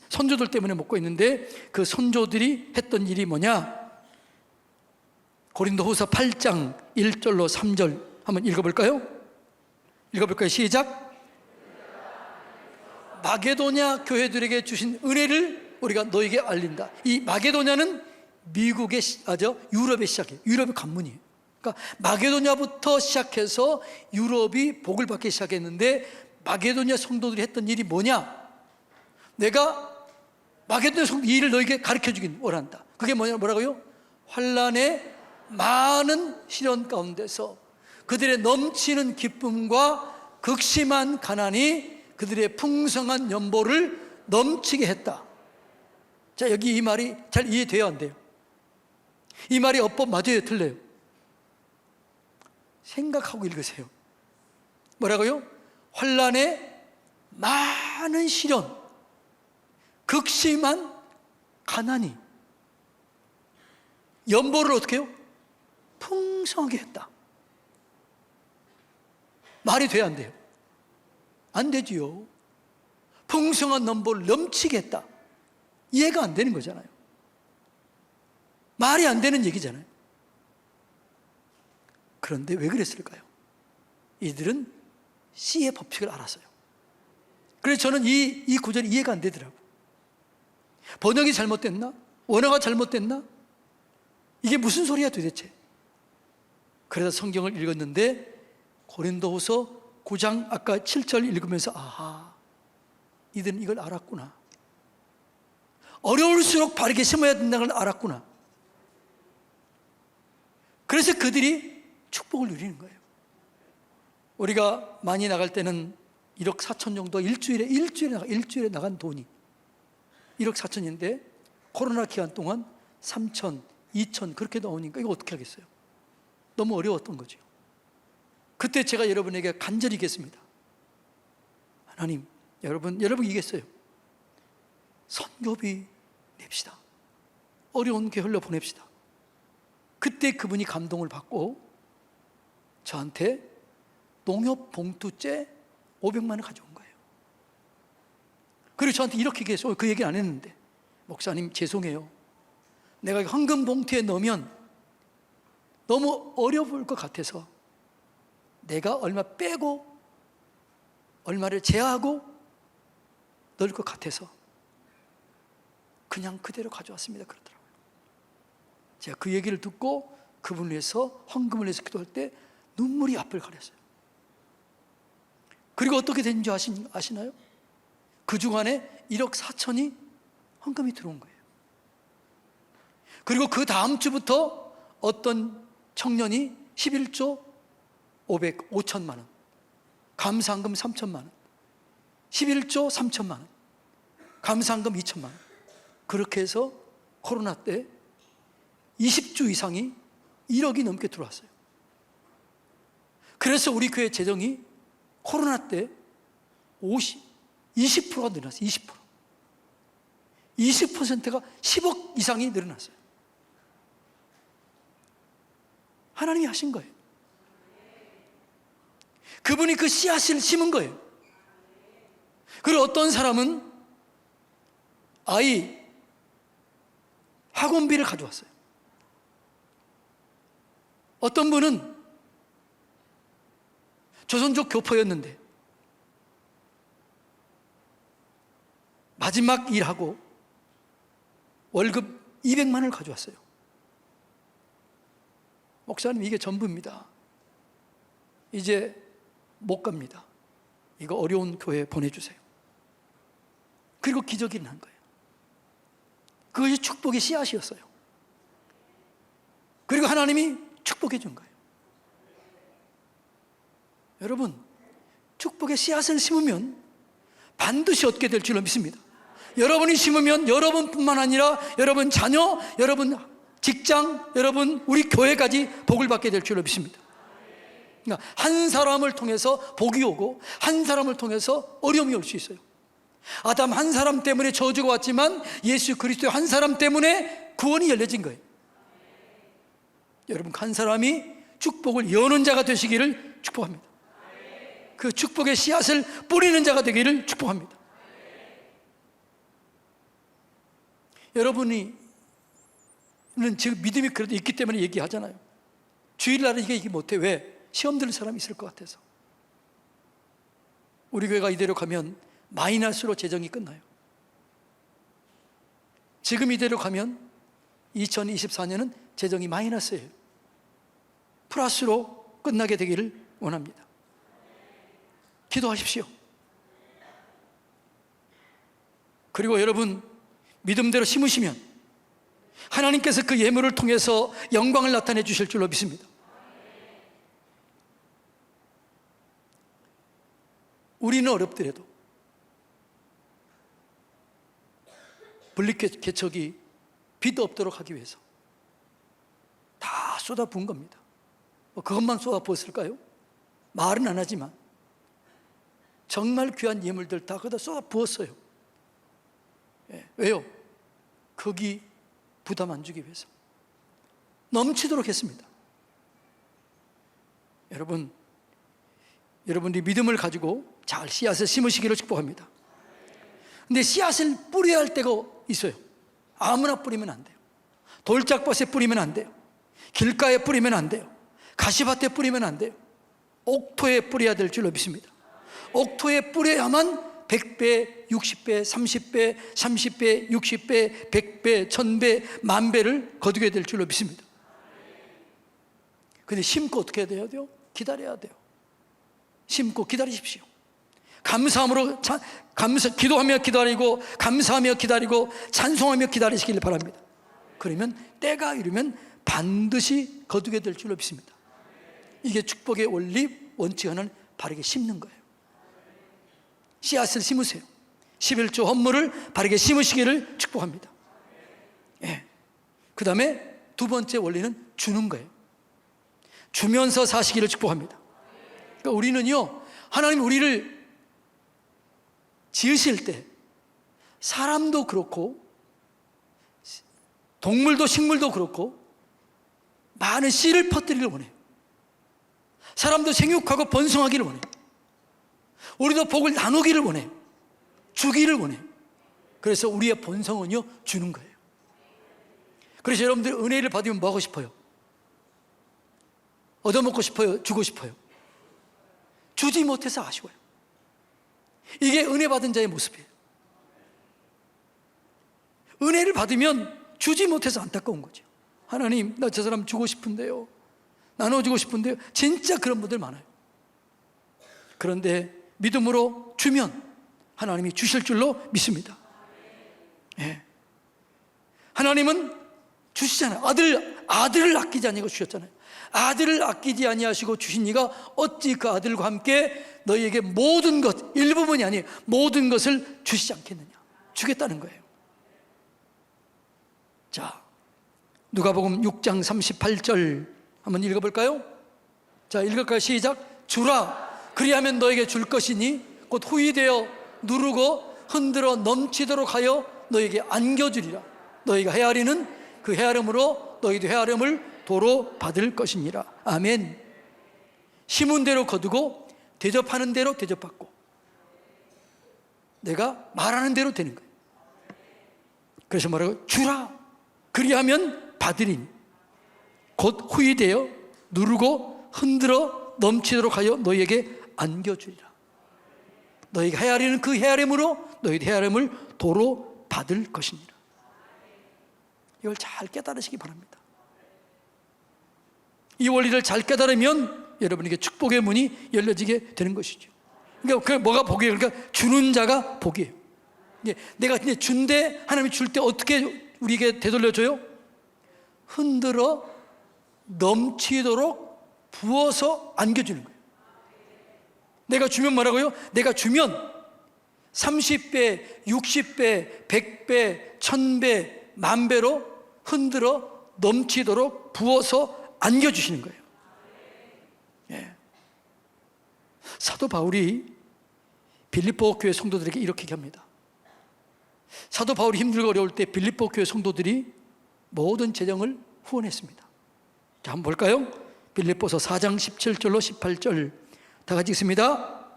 선조들 때문에 먹고 있는데, 그 선조들이 했던 일이 뭐냐? 고린도후서 8장 1절로 3절 한번 읽어볼까요? 읽어볼까요? 시작. 마게도냐 교회들에게 주신 은혜를 우리가 너에게 알린다. 이 마게도냐는 미국의 유럽의 시작이에요. 유럽의 관문이에요. 그러니까 마게도냐부터 시작해서 유럽이 복을 받기 시작했는데, 마게도냐 성도들이 했던 일이 뭐냐? 내가 마게도냐 성도 이 일을 너에게 가르쳐주긴 원한다. 그게 뭐라고요? 환난의 많은 시련 가운데서 그들의 넘치는 기쁨과 극심한 가난이 그들의 풍성한 연보를 넘치게 했다. 자, 여기 이 말이 잘 이해돼요, 안 돼요? 이 말이 어법 맞아요, 틀려요? 생각하고 읽으세요. 뭐라고요? 환난의 많은 시련, 극심한 가난이 연보를 어떻게 해요? 풍성하게 했다. 말이 돼야 안 돼요? 안 되지요. 풍성한 연보를 넘치게 했다. 이해가 안 되는 거잖아요. 말이 안 되는 얘기잖아요. 그런데 왜 그랬을까요? 이들은 씨의 법칙을 알았어요. 그래서 저는 이 구절이 이해가 안 되더라고요. 번역이 잘못됐나? 원어가 잘못됐나? 이게 무슨 소리야 도대체? 그래서 성경을 읽었는데 고린도후서 9장 아까 7절 읽으면서 아하, 이들은 이걸 알았구나. 어려울수록 바르게 심어야 된다는 걸 알았구나. 그래서 그들이 축복을 누리는 거예요. 우리가 많이 나갈 때는 1억 4천 정도 일주일에 나간 돈이 1억 4천인데 코로나 기간 동안 3천, 2천 그렇게 나오니까 이거 어떻게 하겠어요? 너무 어려웠던 거죠. 그때 제가 여러분에게 간절히 얘기했습니다. 하나님, 여러분 이겠어요. 선교비 냅시다. 어려운 게 흘려보냅시다. 그때 그분이 감동을 받고 저한테 농협 봉투째 500만 원 가져온 거예요. 그리고 저한테 이렇게 얘기했어요. 그 얘기는 안 했는데, 목사님 죄송해요. 내가 황금 봉투에 넣으면 너무 어려울 것 같아서 내가 얼마 빼고 얼마를 제하고 넣을 것 같아서 그냥 그대로 가져왔습니다. 그러더라고요. 제가 그 얘기를 듣고 그분을 위해서 헌금을 해서 기도할 때 눈물이 앞을 가렸어요. 그리고 어떻게 된지 아시나요? 그 중간에 1억 4천이 헌금이 들어온 거예요. 그리고 그 다음 주부터 어떤 청년이 11조 5천만 원, 감사헌금 3천만 원, 11조 3천만 원, 감사헌금 2천만 원. 그렇게 해서 코로나 때 20주 이상이 1억이 넘게 들어왔어요. 그래서 우리 교회 재정이 코로나 때 20%가 늘어났어요. 20%가 10억 이상이 늘어났어요. 하나님이 하신 거예요. 그분이 그 씨앗을 심은 거예요. 그리고 어떤 사람은 아이 학원비를 가져왔어요. 어떤 분은 조선족 교포였는데 마지막 일하고 월급 200만 원을 가져왔어요. 목사님, 이게 전부입니다. 이제 못 갑니다. 이거 어려운 교회에 보내주세요. 그리고 기적이 난 거예요. 그것이 축복의 씨앗이었어요. 그리고 하나님이 축복해 준 거예요. 여러분, 축복의 씨앗을 심으면 반드시 얻게 될 줄로 믿습니다. 여러분이 심으면 여러분뿐만 아니라 여러분 자녀, 여러분 직장, 여러분 우리 교회까지 복을 받게 될 줄로 믿습니다. 그러니까 한 사람을 통해서 복이 오고 한 사람을 통해서 어려움이 올 수 있어요. 아담 한 사람 때문에 저주가 왔지만 예수 그리스도 한 사람 때문에 구원이 열려진 거예요. 여러분 한 사람이 축복을 여는 자가 되시기를 축복합니다. 그 축복의 씨앗을 뿌리는 자가 되기를 축복합니다. 여러분이 지금 믿음이 그래도 있기 때문에 얘기하잖아요. 주일날은 이게 얘기 못해. 왜? 시험 들을 사람이 있을 것 같아서. 우리 교회가 이대로 가면 마이너스로 재정이 끝나요. 지금 이대로 가면 2024년은 재정이 마이너스예요. 플러스로 끝나게 되기를 원합니다. 기도하십시오. 그리고 여러분 믿음대로 심으시면 하나님께서 그 예물을 통해서 영광을 나타내 주실 줄로 믿습니다. 우리는 어렵더라도 분리개척이 빚 없도록 하기 위해서 다 쏟아부은 겁니다. 그것만 쏟아부었을까요? 말은 안 하지만 정말 귀한 예물들 다 거기다 쏟아부었어요. 왜요? 거기 부담 안 주기 위해서 넘치도록 했습니다. 여러분이 믿음을 가지고 잘 씨앗을 심으시기를 축복합니다. 근데 씨앗을 뿌려야 할 때가 있어요. 아무나 뿌리면 안 돼요. 돌짝밭에 뿌리면 안 돼요. 길가에 뿌리면 안 돼요. 가시밭에 뿌리면 안 돼요. 옥토에 뿌려야 될 줄로 믿습니다. 옥토에 뿌려야만 100배, 60배, 30배, 30배, 60배, 100배, 1000배, 만배를 거두게 될 줄로 믿습니다. 근데 심고 어떻게 해야 돼요? 기다려야 돼요. 심고 기다리십시오. 감사함으로 기도하며 기다리고 감사하며 기다리고 찬송하며 기다리시길 바랍니다. 그러면 때가 이르면 반드시 거두게 될 줄로 믿습니다. 이게 축복의 원리 원칙을 바르게 심는 거예요. 씨앗을 심으세요. 11조 헌물을 바르게 심으시기를 축복합니다. 그 다음에 두 번째 원리는 주는 거예요. 주면서 사시기를 축복합니다. 그러니까 우리는요, 하나님 우리를 지으실 때 사람도 그렇고 동물도 식물도 그렇고 많은 씨를 퍼뜨리기를 원해요. 사람도 생육하고 번성하기를 원해요. 우리도 복을 나누기를 원해요. 주기를 원해요. 그래서 우리의 본성은요, 주는 거예요. 그래서 여러분들 은혜를 받으면 뭐 하고 싶어요? 얻어먹고 싶어요? 주고 싶어요? 주지 못해서 아쉬워요. 이게 은혜 받은 자의 모습이에요. 은혜를 받으면 주지 못해서 안타까운 거죠. 하나님, 나 저 사람 주고 싶은데요, 나눠주고 싶은데요. 진짜 그런 분들 많아요. 그런데 믿음으로 주면 하나님이 주실 줄로 믿습니다. 하나님은 주시잖아요. 아들을 아끼지 아니하고 주셨잖아요. 아들을 아끼지 아니하시고 주신 이가 어찌 그 아들과 함께 너희에게 모든 것, 일부분이 아니에요, 모든 것을 주시지 않겠느냐. 주겠다는 거예요. 자, 누가복음 6장 38절 한번 읽어볼까요? 자, 읽을까요? 시작. 주라, 그리하면 너에게 줄 것이니 곧 후히되어 누르고 흔들어 넘치도록 하여 너에게 안겨주리라. 너희가 헤아리는 그 헤아림으로 너희도 헤아림을 도로 받을 것이니라. 아멘. 심은 대로 거두고 대접하는 대로 대접받고 내가 말하는 대로 되는 거예요. 그래서 뭐라고? 주라, 그리하면 받으리니 곧 후히되어 누르고 흔들어 넘치도록 하여 너희에게 안겨주리라. 너희가 헤아리는 그 헤아림으로 너희도 헤아림을 도로 받을 것이니라. 이걸 잘 깨달으시기 바랍니다. 이 원리를 잘 깨달으면 여러분에게 축복의 문이 열려지게 되는 것이죠. 그러니까 그 뭐가 복이에요? 그러니까 주는 자가 복이에요. 내가 이제 준대, 하나님이 줄 때 어떻게 우리에게 되돌려줘요? 흔들어 넘치도록 부어서 안겨주는 거예요. 내가 주면 뭐라고요? 내가 주면 30배, 60배, 100배, 1000배, 10,000배로 흔들어 넘치도록 부어서 안겨주시는 거예요. 예. 사도 바울이 빌립보 교회 성도들에게 이렇게 얘기합니다. 사도 바울이 힘들고 어려울 때 빌립보 교회 성도들이 모든 재정을 후원했습니다. 자, 한번 볼까요? 빌립보서 4장 17절로 18절 다 같이 읽습니다.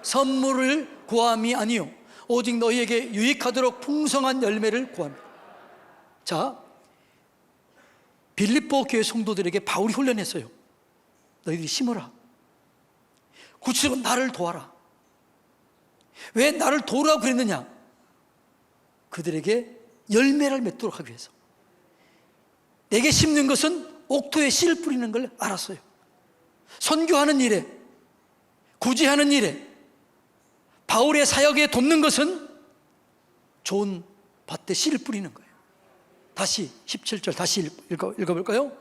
선물을 구함이 아니요 오직 너희에게 유익하도록 풍성한 열매를 구합니다. 자, 빌립보 교회 성도들에게 바울이 훈련했어요. 너희들이 심어라. 구체적으로 나를 도와라. 왜 나를 도우라고 그랬느냐? 그들에게 열매를 맺도록 하기 위해서. 내게 심는 것은 옥토에 씨를 뿌리는 걸 알았어요. 선교하는 일에, 구제하는 일에, 바울의 사역에 돕는 것은 좋은 밭에 씨를 뿌리는 거예요. 다시 17절 다시 읽어볼까요?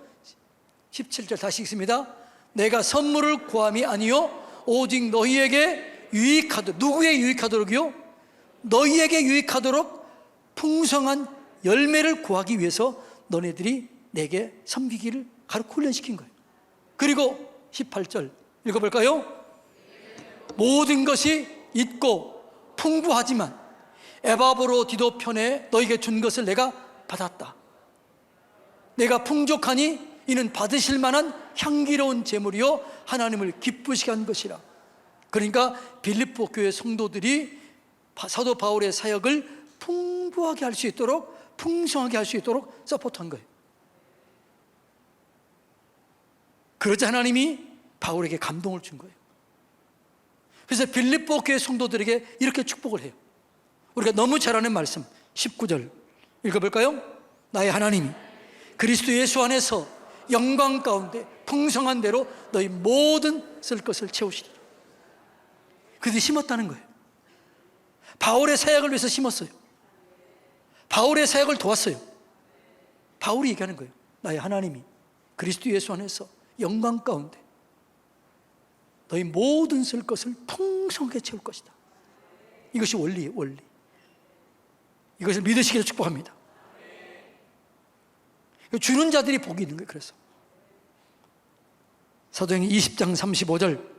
17절 다시 읽습니다. 내가 선물을 구함이 아니요 오직 너희에게 유익하도록. 누구에게 유익하도록이요? 너희에게 유익하도록 풍성한 열매를 구하기 위해서 너네들이 내게 섬기기를 가르쳐 훈련시킨 거예요. 그리고 18절 읽어볼까요? 모든 것이 있고 풍부하지만 에바브로 디도 편에 너에게 준 것을 내가 받았다. 내가 풍족하니 이는 받으실 만한 향기로운 제물이요 하나님을 기쁘시게 한 것이라. 그러니까 빌립보 교회 성도들이 사도 바울의 사역을 풍부하게 할 수 있도록, 풍성하게 할 수 있도록 서포트한 거예요. 그러자 하나님이 바울에게 감동을 준 거예요. 그래서 빌립보 교회 성도들에게 이렇게 축복을 해요. 우리가 너무 잘 아는 말씀 19절 읽어볼까요? 나의 하나님이 그리스도 예수 안에서 영광 가운데 풍성한 대로 너희 모든 쓸 것을 채우시리라. 그들이 심었다는 거예요. 바울의 사역을 위해서 심었어요. 바울의 사역을 도왔어요. 바울이 얘기하는 거예요. 나의 하나님이 그리스도 예수 안에서 영광 가운데 너희 모든 쓸 것을 풍성하게 채울 것이다. 이것이 원리예요, 원리. 이것을 믿으시기를 축복합니다. 주는 자들이 복이 있는 거예요. 그래서 사도행전 20장 35절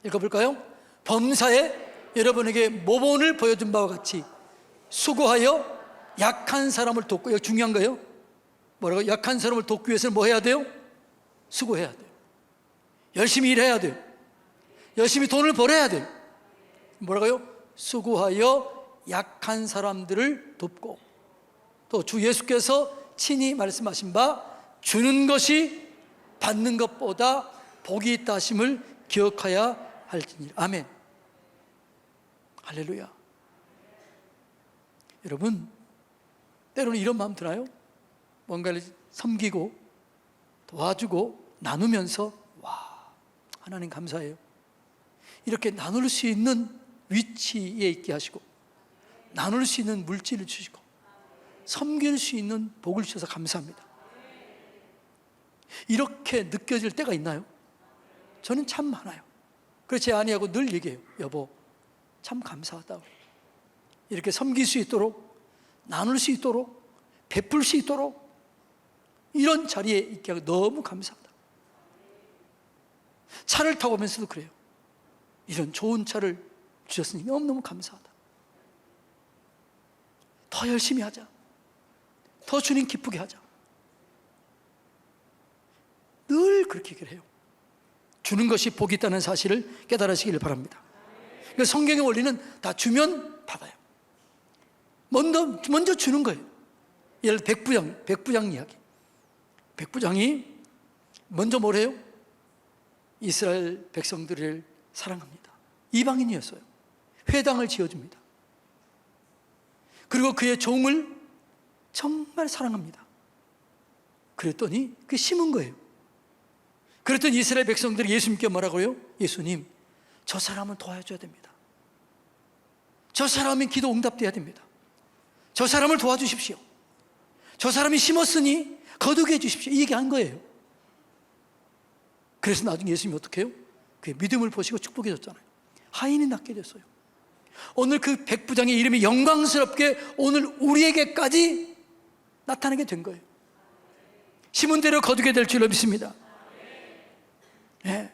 읽어볼까요? 범사에 여러분에게 모본을 보여준 바와 같이 수고하여 약한 사람을 돕고, 이거 중요한 거예요. 뭐라고? 약한 사람을 돕기 위해서는 뭐 해야 돼요? 수고해야 돼요. 열심히 일해야 돼요. 열심히 돈을 벌어야 돼요. 뭐라고요? 수고하여 약한 사람들을 돕고, 또 주 예수께서 친히 말씀하신 바 주는 것이 받는 것보다 복이 있다 하심을 기억하여야 할지니라. 아멘. 할렐루야. 여러분, 때로는 이런 마음 드나요? 뭔가를 섬기고 도와주고 나누면서 와, 하나님 감사해요. 이렇게 나눌 수 있는 위치에 있게 하시고 나눌 수 있는 물질을 주시고 섬길 수 있는 복을 주셔서 감사합니다. 이렇게 느껴질 때가 있나요? 저는 참 많아요. 그래서 제 아내하고 늘 얘기해요. 여보, 참 감사하다고. 이렇게 섬길 수 있도록, 나눌 수 있도록, 베풀 수 있도록 이런 자리에 있게 하고 너무 감사하다. 차를 타고 오면서도 그래요. 이런 좋은 차를 주셨으니 너무너무 감사하다. 더 열심히 하자. 더 주님 기쁘게 하자. 늘 그렇게 얘기를 해요. 주는 것이 복이 있다는 사실을 깨달으시길 바랍니다. 그러니까 성경의 원리는 다 주면 받아요. 먼저 주는 거예요. 예를 들어 백부장 이야기. 백부장이 먼저 뭘 해요? 이스라엘 백성들을 사랑합니다. 이방인이었어요. 회당을 지어줍니다. 그리고 그의 종을 정말 사랑합니다. 그랬더니 그게 심은 거예요. 그랬더니 이스라엘 백성들이 예수님께 뭐라고요? 예수님, 저 사람은 도와줘야 됩니다. 저 사람은 기도 응답돼야 됩니다. 저 사람을 도와주십시오. 저 사람이 심었으니 거두게 해주십시오. 이 얘기 한 거예요. 그래서 나중에 예수님이 어떻게 해요? 그 믿음을 보시고 축복해 줬잖아요. 하인이 낫게 됐어요. 오늘 그 백부장의 이름이 영광스럽게 오늘 우리에게까지 나타나게 된 거예요. 심은 대로 거두게 될 줄로 믿습니다. 네.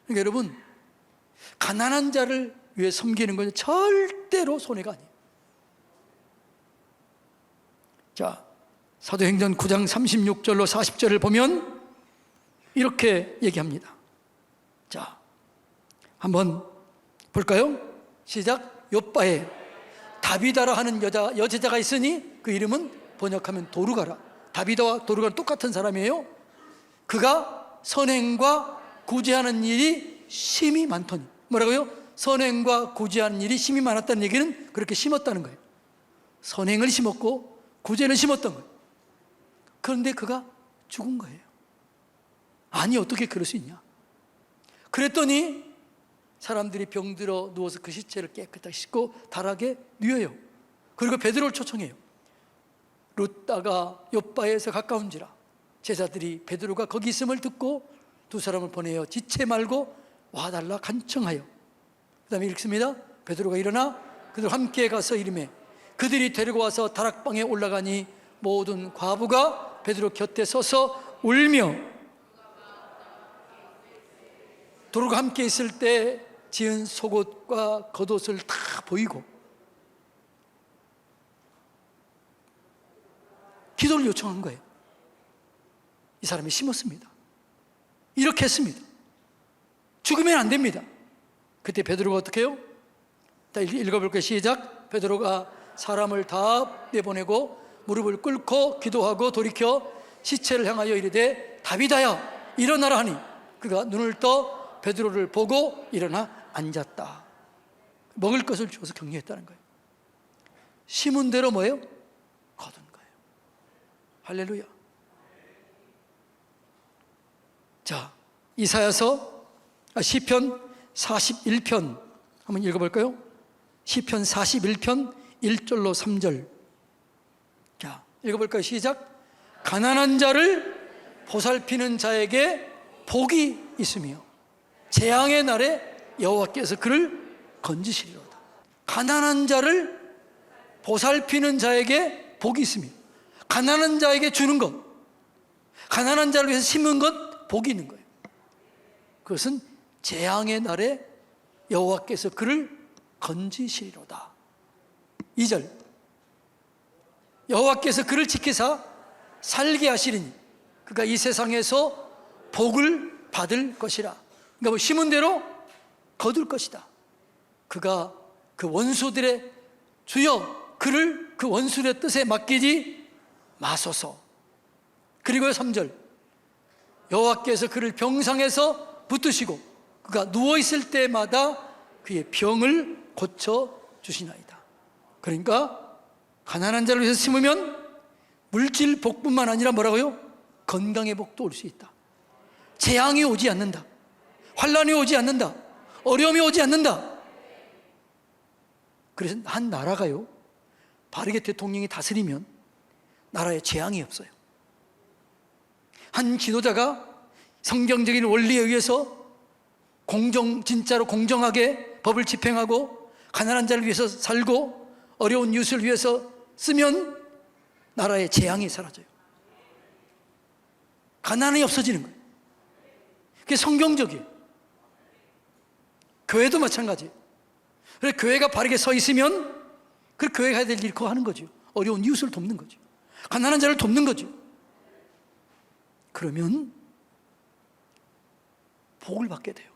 그러니까 여러분, 가난한 자를 위해 섬기는 것은 절대로 손해가 아니에요. 자, 사도행전 9장 36절로 40절을 보면 이렇게 얘기합니다. 자, 한번 볼까요? 시작. 요빠에 다비다라 하는 여제자가 있으니 그 이름은 번역하면 도르가라. 다비다와 도르가는 똑같은 사람이에요. 그가 선행과 구제하는 일이 심히 많더니, 뭐라고요? 선행과 구제하는 일이 심히 많았다는 얘기는 그렇게 심었다는 거예요. 선행을 심었고 구제를 심었던 거예요. 그런데 그가 죽은 거예요. 아니, 어떻게 그럴 수 있냐? 그랬더니 사람들이 병들어 누워서 그 시체를 깨끗하게 씻고 달하게 뉘어요. 그리고 베드로를 초청해요. 룻다가 요빠에서 가까운지라. 제자들이 베드로가 거기 있음을 듣고 두 사람을 보내어 지체 말고 와달라 간청하여. 그 다음에 읽습니다. 베드로가 일어나 그들 함께 가서 이르매 그들이 데리고 와서 다락방에 올라가니 모든 과부가 베드로 곁에 서서 울며, 도로가 함께 있을 때 지은 속옷과 겉옷을 다 보이고 기도를 요청한 거예요. 이 사람이 심었습니다. 이렇게 했습니다. 죽으면 안 됩니다. 그때 베드로가 어떻게 해요? 다 읽어볼게요. 시작. 베드로가 사람을 다 내보내고 무릎을 꿇고 기도하고 돌이켜 시체를 향하여 이르되 다비다야 일어나라 하니 그가 눈을 떠 베드로를 보고 일어나 앉았다. 먹을 것을 주어서 격려했다는 거예요. 심은 대로 뭐예요? 거둔 거예요. 할렐루야. 자, 이사야서 시편 41편 한번 읽어볼까요? 시편 41편 1절로 3절. 자, 읽어볼까요? 시작. 가난한 자를 보살피는 자에게 복이 있으며 재앙의 날에 여호와께서 그를 건지시리로다. 가난한 자를 보살피는 자에게 복이 있으며, 가난한 자에게 주는 것, 가난한 자를 위해서 심은 것, 복이 있는 거예요. 그것은 재앙의 날에 여호와께서 그를 건지시리로다. 2절. 여호와께서 그를 지키사 살게 하시리니 그가 이 세상에서 복을 받을 것이라. 그러니까 뭐 심은 대로 거둘 것이다. 그가 그 원수들의 주여 그를 그 원수들의 뜻에 맡기지 마소서. 그리고 3절. 여호와께서 그를 병상에서 붙드시고 그가 누워있을 때마다 그의 병을 고쳐주시나이다. 그러니까 가난한 자를 위해서 심으면 물질 복뿐만 아니라 뭐라고요? 건강의 복도 올 수 있다. 재앙이 오지 않는다. 환란이 오지 않는다. 어려움이 오지 않는다. 그래서 한 나라가요, 바르게 대통령이 다스리면 나라에 재앙이 없어요. 한 지도자가 성경적인 원리에 의해서 진짜로 공정하게 법을 집행하고 가난한 자를 위해서 살고 어려운 이웃을 위해서 쓰면 나라의 재앙이 사라져요. 가난이 없어지는 거예요. 그게 성경적이에요. 교회도 마찬가지예요. 그래서 교회가 바르게 서 있으면 그 교회가 해야 될 일을 그거 하는 거죠. 어려운 이웃을 돕는 거죠. 가난한 자를 돕는 거죠. 그러면 복을 받게 돼요.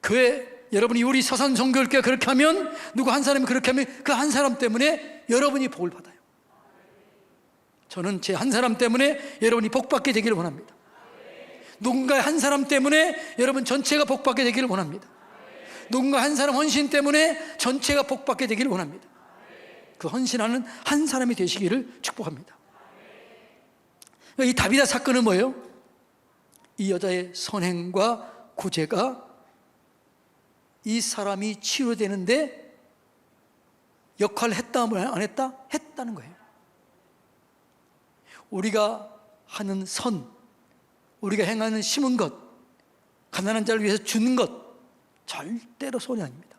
교회, 여러분이 우리 서산성교회가 그렇게 하면, 누구 한 사람이 그렇게 하면 그 한 사람 때문에 여러분이 복을 받아요. 저는 제 한 사람 때문에 여러분이 복받게 되기를 원합니다. 누군가 한 사람 때문에 여러분 전체가 복받게 되기를 원합니다. 누군가 한 사람 헌신 때문에 전체가 복받게 되기를 원합니다. 그 헌신하는 한 사람이 되시기를 축복합니다. 이 다비다 사건은 뭐예요? 이 여자의 선행과 구제가 이 사람이 치유되는데 역할을 했다, 안 했다? 했다는 거예요. 우리가 하는 선, 우리가 행하는 심은 것, 가난한 자를 위해서 주는 것 절대로 손해 아닙니다.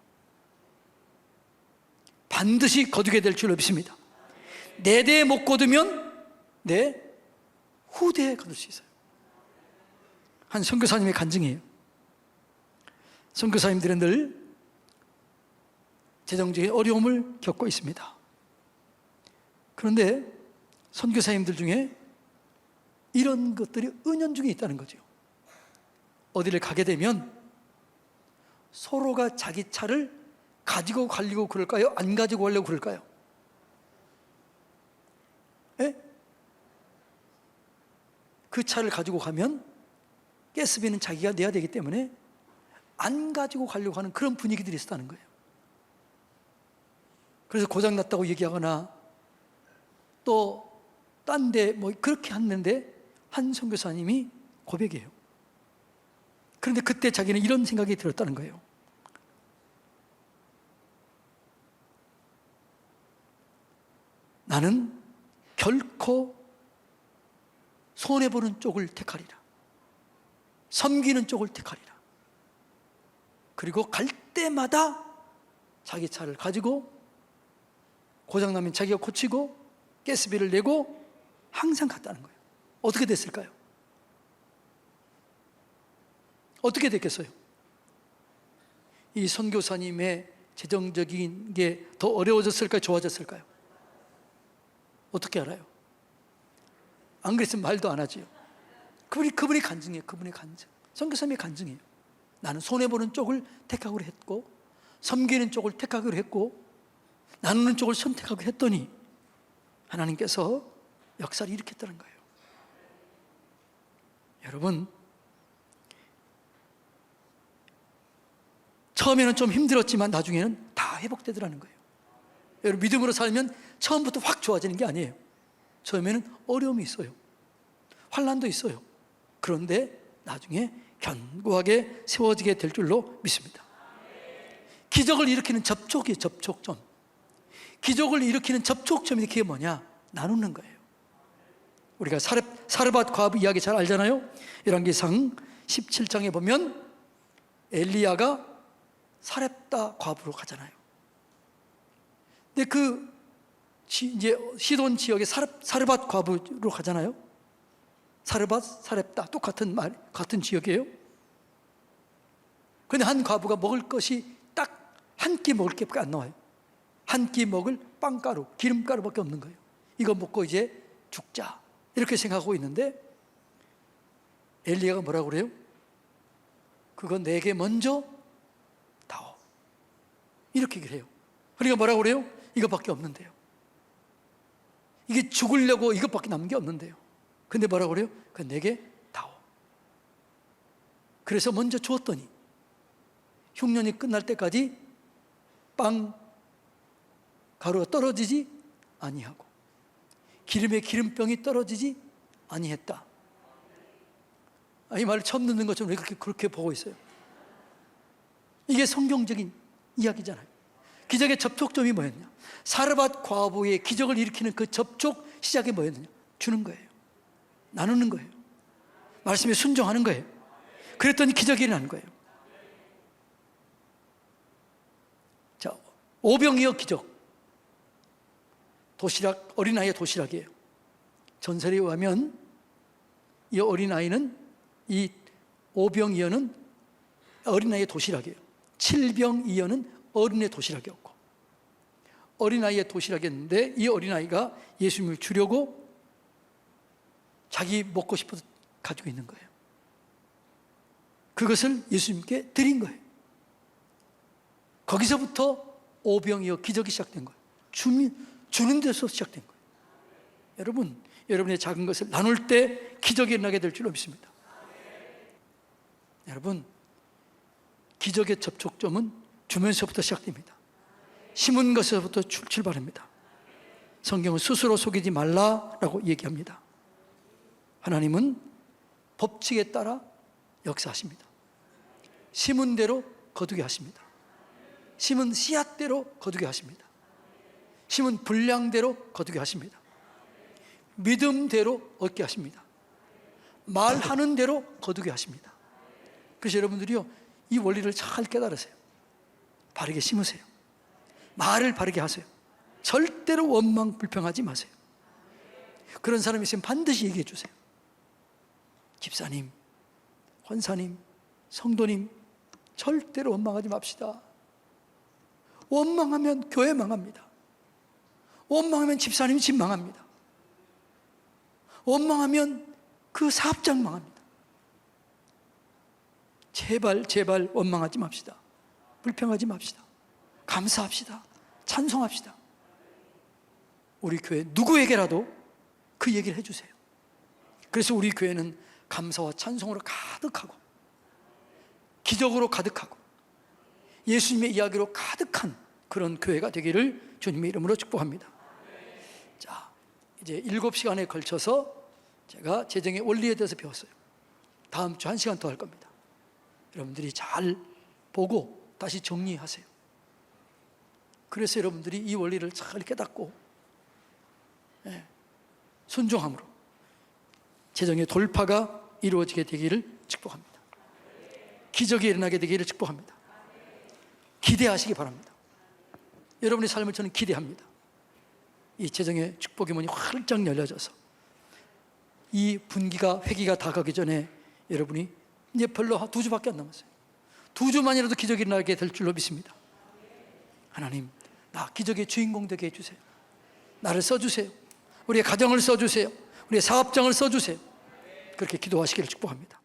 반드시 거두게 될 줄 믿습니다. 내 대에 못 거두면 내 후대에 거둘 수 있어요. 한 선교사님의 간증이에요. 선교사님들은 늘 재정적인 어려움을 겪고 있습니다. 그런데 선교사님들 중에 이런 것들이 은연중에 있다는 거죠. 어디를 가게 되면 서로가 자기 차를 가지고 가려고 그럴까요? 안 가지고 가려고 그럴까요? 예? 그 차를 가지고 가면 가스비는 자기가 내야 되기 때문에 안 가지고 가려고 하는 그런 분위기들이 있었다는 거예요. 그래서 고장났다고 얘기하거나 또 딴 데 뭐 그렇게 했는데 한 선교사님이 고백이에요. 그런데 그때 자기는 이런 생각이 들었다는 거예요. 나는 결코 손해보는 쪽을 택하리라. 섬기는 쪽을 택하리라. 그리고 갈 때마다 자기 차를 가지고 고장나면 자기가 고치고 가스비를 내고 항상 갔다는 거예요. 어떻게 됐을까요? 어떻게 됐겠어요? 이 선교사님의 재정적인 게 더 어려워졌을까요? 좋아졌을까요? 어떻게 알아요? 안 그랬으면 말도 안 하지요. 그분이 간증이에요. 그분의 간증. 선교사님의 간증이에요. 나는 손해보는 쪽을 택하기로 했고 섬기는 쪽을 택하기로 했고 나누는 쪽을 선택하기로 했더니 하나님께서 역사를 일으켰다는 거예요. 여러분, 처음에는 좀 힘들었지만 나중에는 다 회복되더라는 거예요. 여러분, 믿음으로 살면 처음부터 확 좋아지는 게 아니에요. 처음에는 어려움이 있어요. 환난도 있어요. 그런데 나중에 견고하게 세워지게 될 줄로 믿습니다. 기적을 일으키는 접촉이에요. 접촉점. 기적을 일으키는 접촉점이 그게 뭐냐? 나누는 거예요. 우리가 사르밧 과부 이야기 잘 알잖아요. 열왕기상 17장에 보면 엘리야가 사렙다 과부로 가잖아요. 근데 그 이제 시돈 지역의 사르밧 과부로 가잖아요. 사르밧, 사렙다 똑같은 말, 같은 지역이에요. 그런데 한 과부가 먹을 것이 딱 한 끼 먹을 게 안 나와요. 한 끼 먹을 빵가루, 기름가루밖에 없는 거예요. 이거 먹고 이제 죽자 이렇게 생각하고 있는데 엘리야가 뭐라고 그래요? 그거 내게 먼저 다오 이렇게 얘기를 해요. 그러니까 뭐라고 그래요? 이것밖에 없는데요. 이게 죽으려고 이것밖에 남은 게 없는데요. 근데 뭐라고 그래요? 그 내게 다오. 그래서 먼저 주었더니 흉년이 끝날 때까지 빵 가루가 떨어지지 아니하고 기름에 기름병이 떨어지지 아니했다. 이 말을 처음 듣는 것처럼 왜 그렇게 보고 있어요? 이게 성경적인 이야기잖아요. 기적의 접촉점이 뭐였냐? 사르밧 과부의 기적을 일으키는 그 접촉 시작이 뭐였느냐? 주는 거예요. 나누는 거예요. 말씀에 순종하는 거예요. 그랬더니 기적이 일어나는 거예요. 자, 오병이어 기적. 도시락, 어린아이의 도시락이에요. 전설에 의하면 이 어린아이는, 이 오병이어는 어린아이의 도시락이에요. 칠병이어는 어린의 도시락이었고, 어린아이의 도시락이었는데 이 어린아이가 예수님을 주려고 자기 먹고 싶어서 가지고 있는 거예요. 그것을 예수님께 드린 거예요. 거기서부터 오병이어 기적이 시작된 거예요. 주는 데서 시작된 거예요. 여러분, 여러분의 작은 것을 나눌 때 기적이 일어나게 될 줄로 믿습니다. 여러분, 기적의 접촉점은 주면서부터 시작됩니다. 심은 것에서부터 출발합니다. 성경은 스스로 속이지 말라라고 얘기합니다. 하나님은 법칙에 따라 역사하십니다. 심은 대로 거두게 하십니다. 심은 씨앗대로 거두게 하십니다. 심은 분량대로 거두게 하십니다. 믿음대로 얻게 하십니다. 말하는 대로 거두게 하십니다. 그래서 여러분들이요, 이 원리를 잘 깨달으세요. 바르게 심으세요. 말을 바르게 하세요. 절대로 원망 불평하지 마세요. 그런 사람이 있으면 반드시 얘기해 주세요. 집사님, 권사님, 성도님, 절대로 원망하지 맙시다. 원망하면 교회 망합니다. 원망하면 집사님이 집 망합니다. 원망하면 그 사업장 망합니다. 제발 제발 원망하지 맙시다. 불평하지 맙시다. 감사합시다. 찬송합시다. 우리 교회 누구에게라도 그 얘기를 해주세요. 그래서 우리 교회는 감사와 찬송으로 가득하고 기적으로 가득하고 예수님의 이야기로 가득한 그런 교회가 되기를 주님의 이름으로 축복합니다. 자, 이제 7시간에 걸쳐서 제가 재정의 원리에 대해서 배웠어요. 다음 주 1시간 더 할 겁니다. 여러분들이 잘 보고 다시 정리하세요. 그래서 여러분들이 이 원리를 잘 깨닫고 순종함으로 재정의 돌파가 이루어지게 되기를 축복합니다. 기적이 일어나게 되기를 축복합니다. 기대하시기 바랍니다. 여러분의 삶을 저는 기대합니다. 이 재정의 축복의 문이 활짝 열려져서 이 분기가 회기가 다가기 전에 여러분이 이제 별로 2주밖에 안 남았어요. 2주만이라도 기적이 일어나게 될 줄로 믿습니다. 하나님, 나 기적의 주인공 되게 해주세요. 나를 써주세요. 우리의 가정을 써주세요. 우리의 사업장을 써주세요. 그렇게 기도하시기를 축복합니다.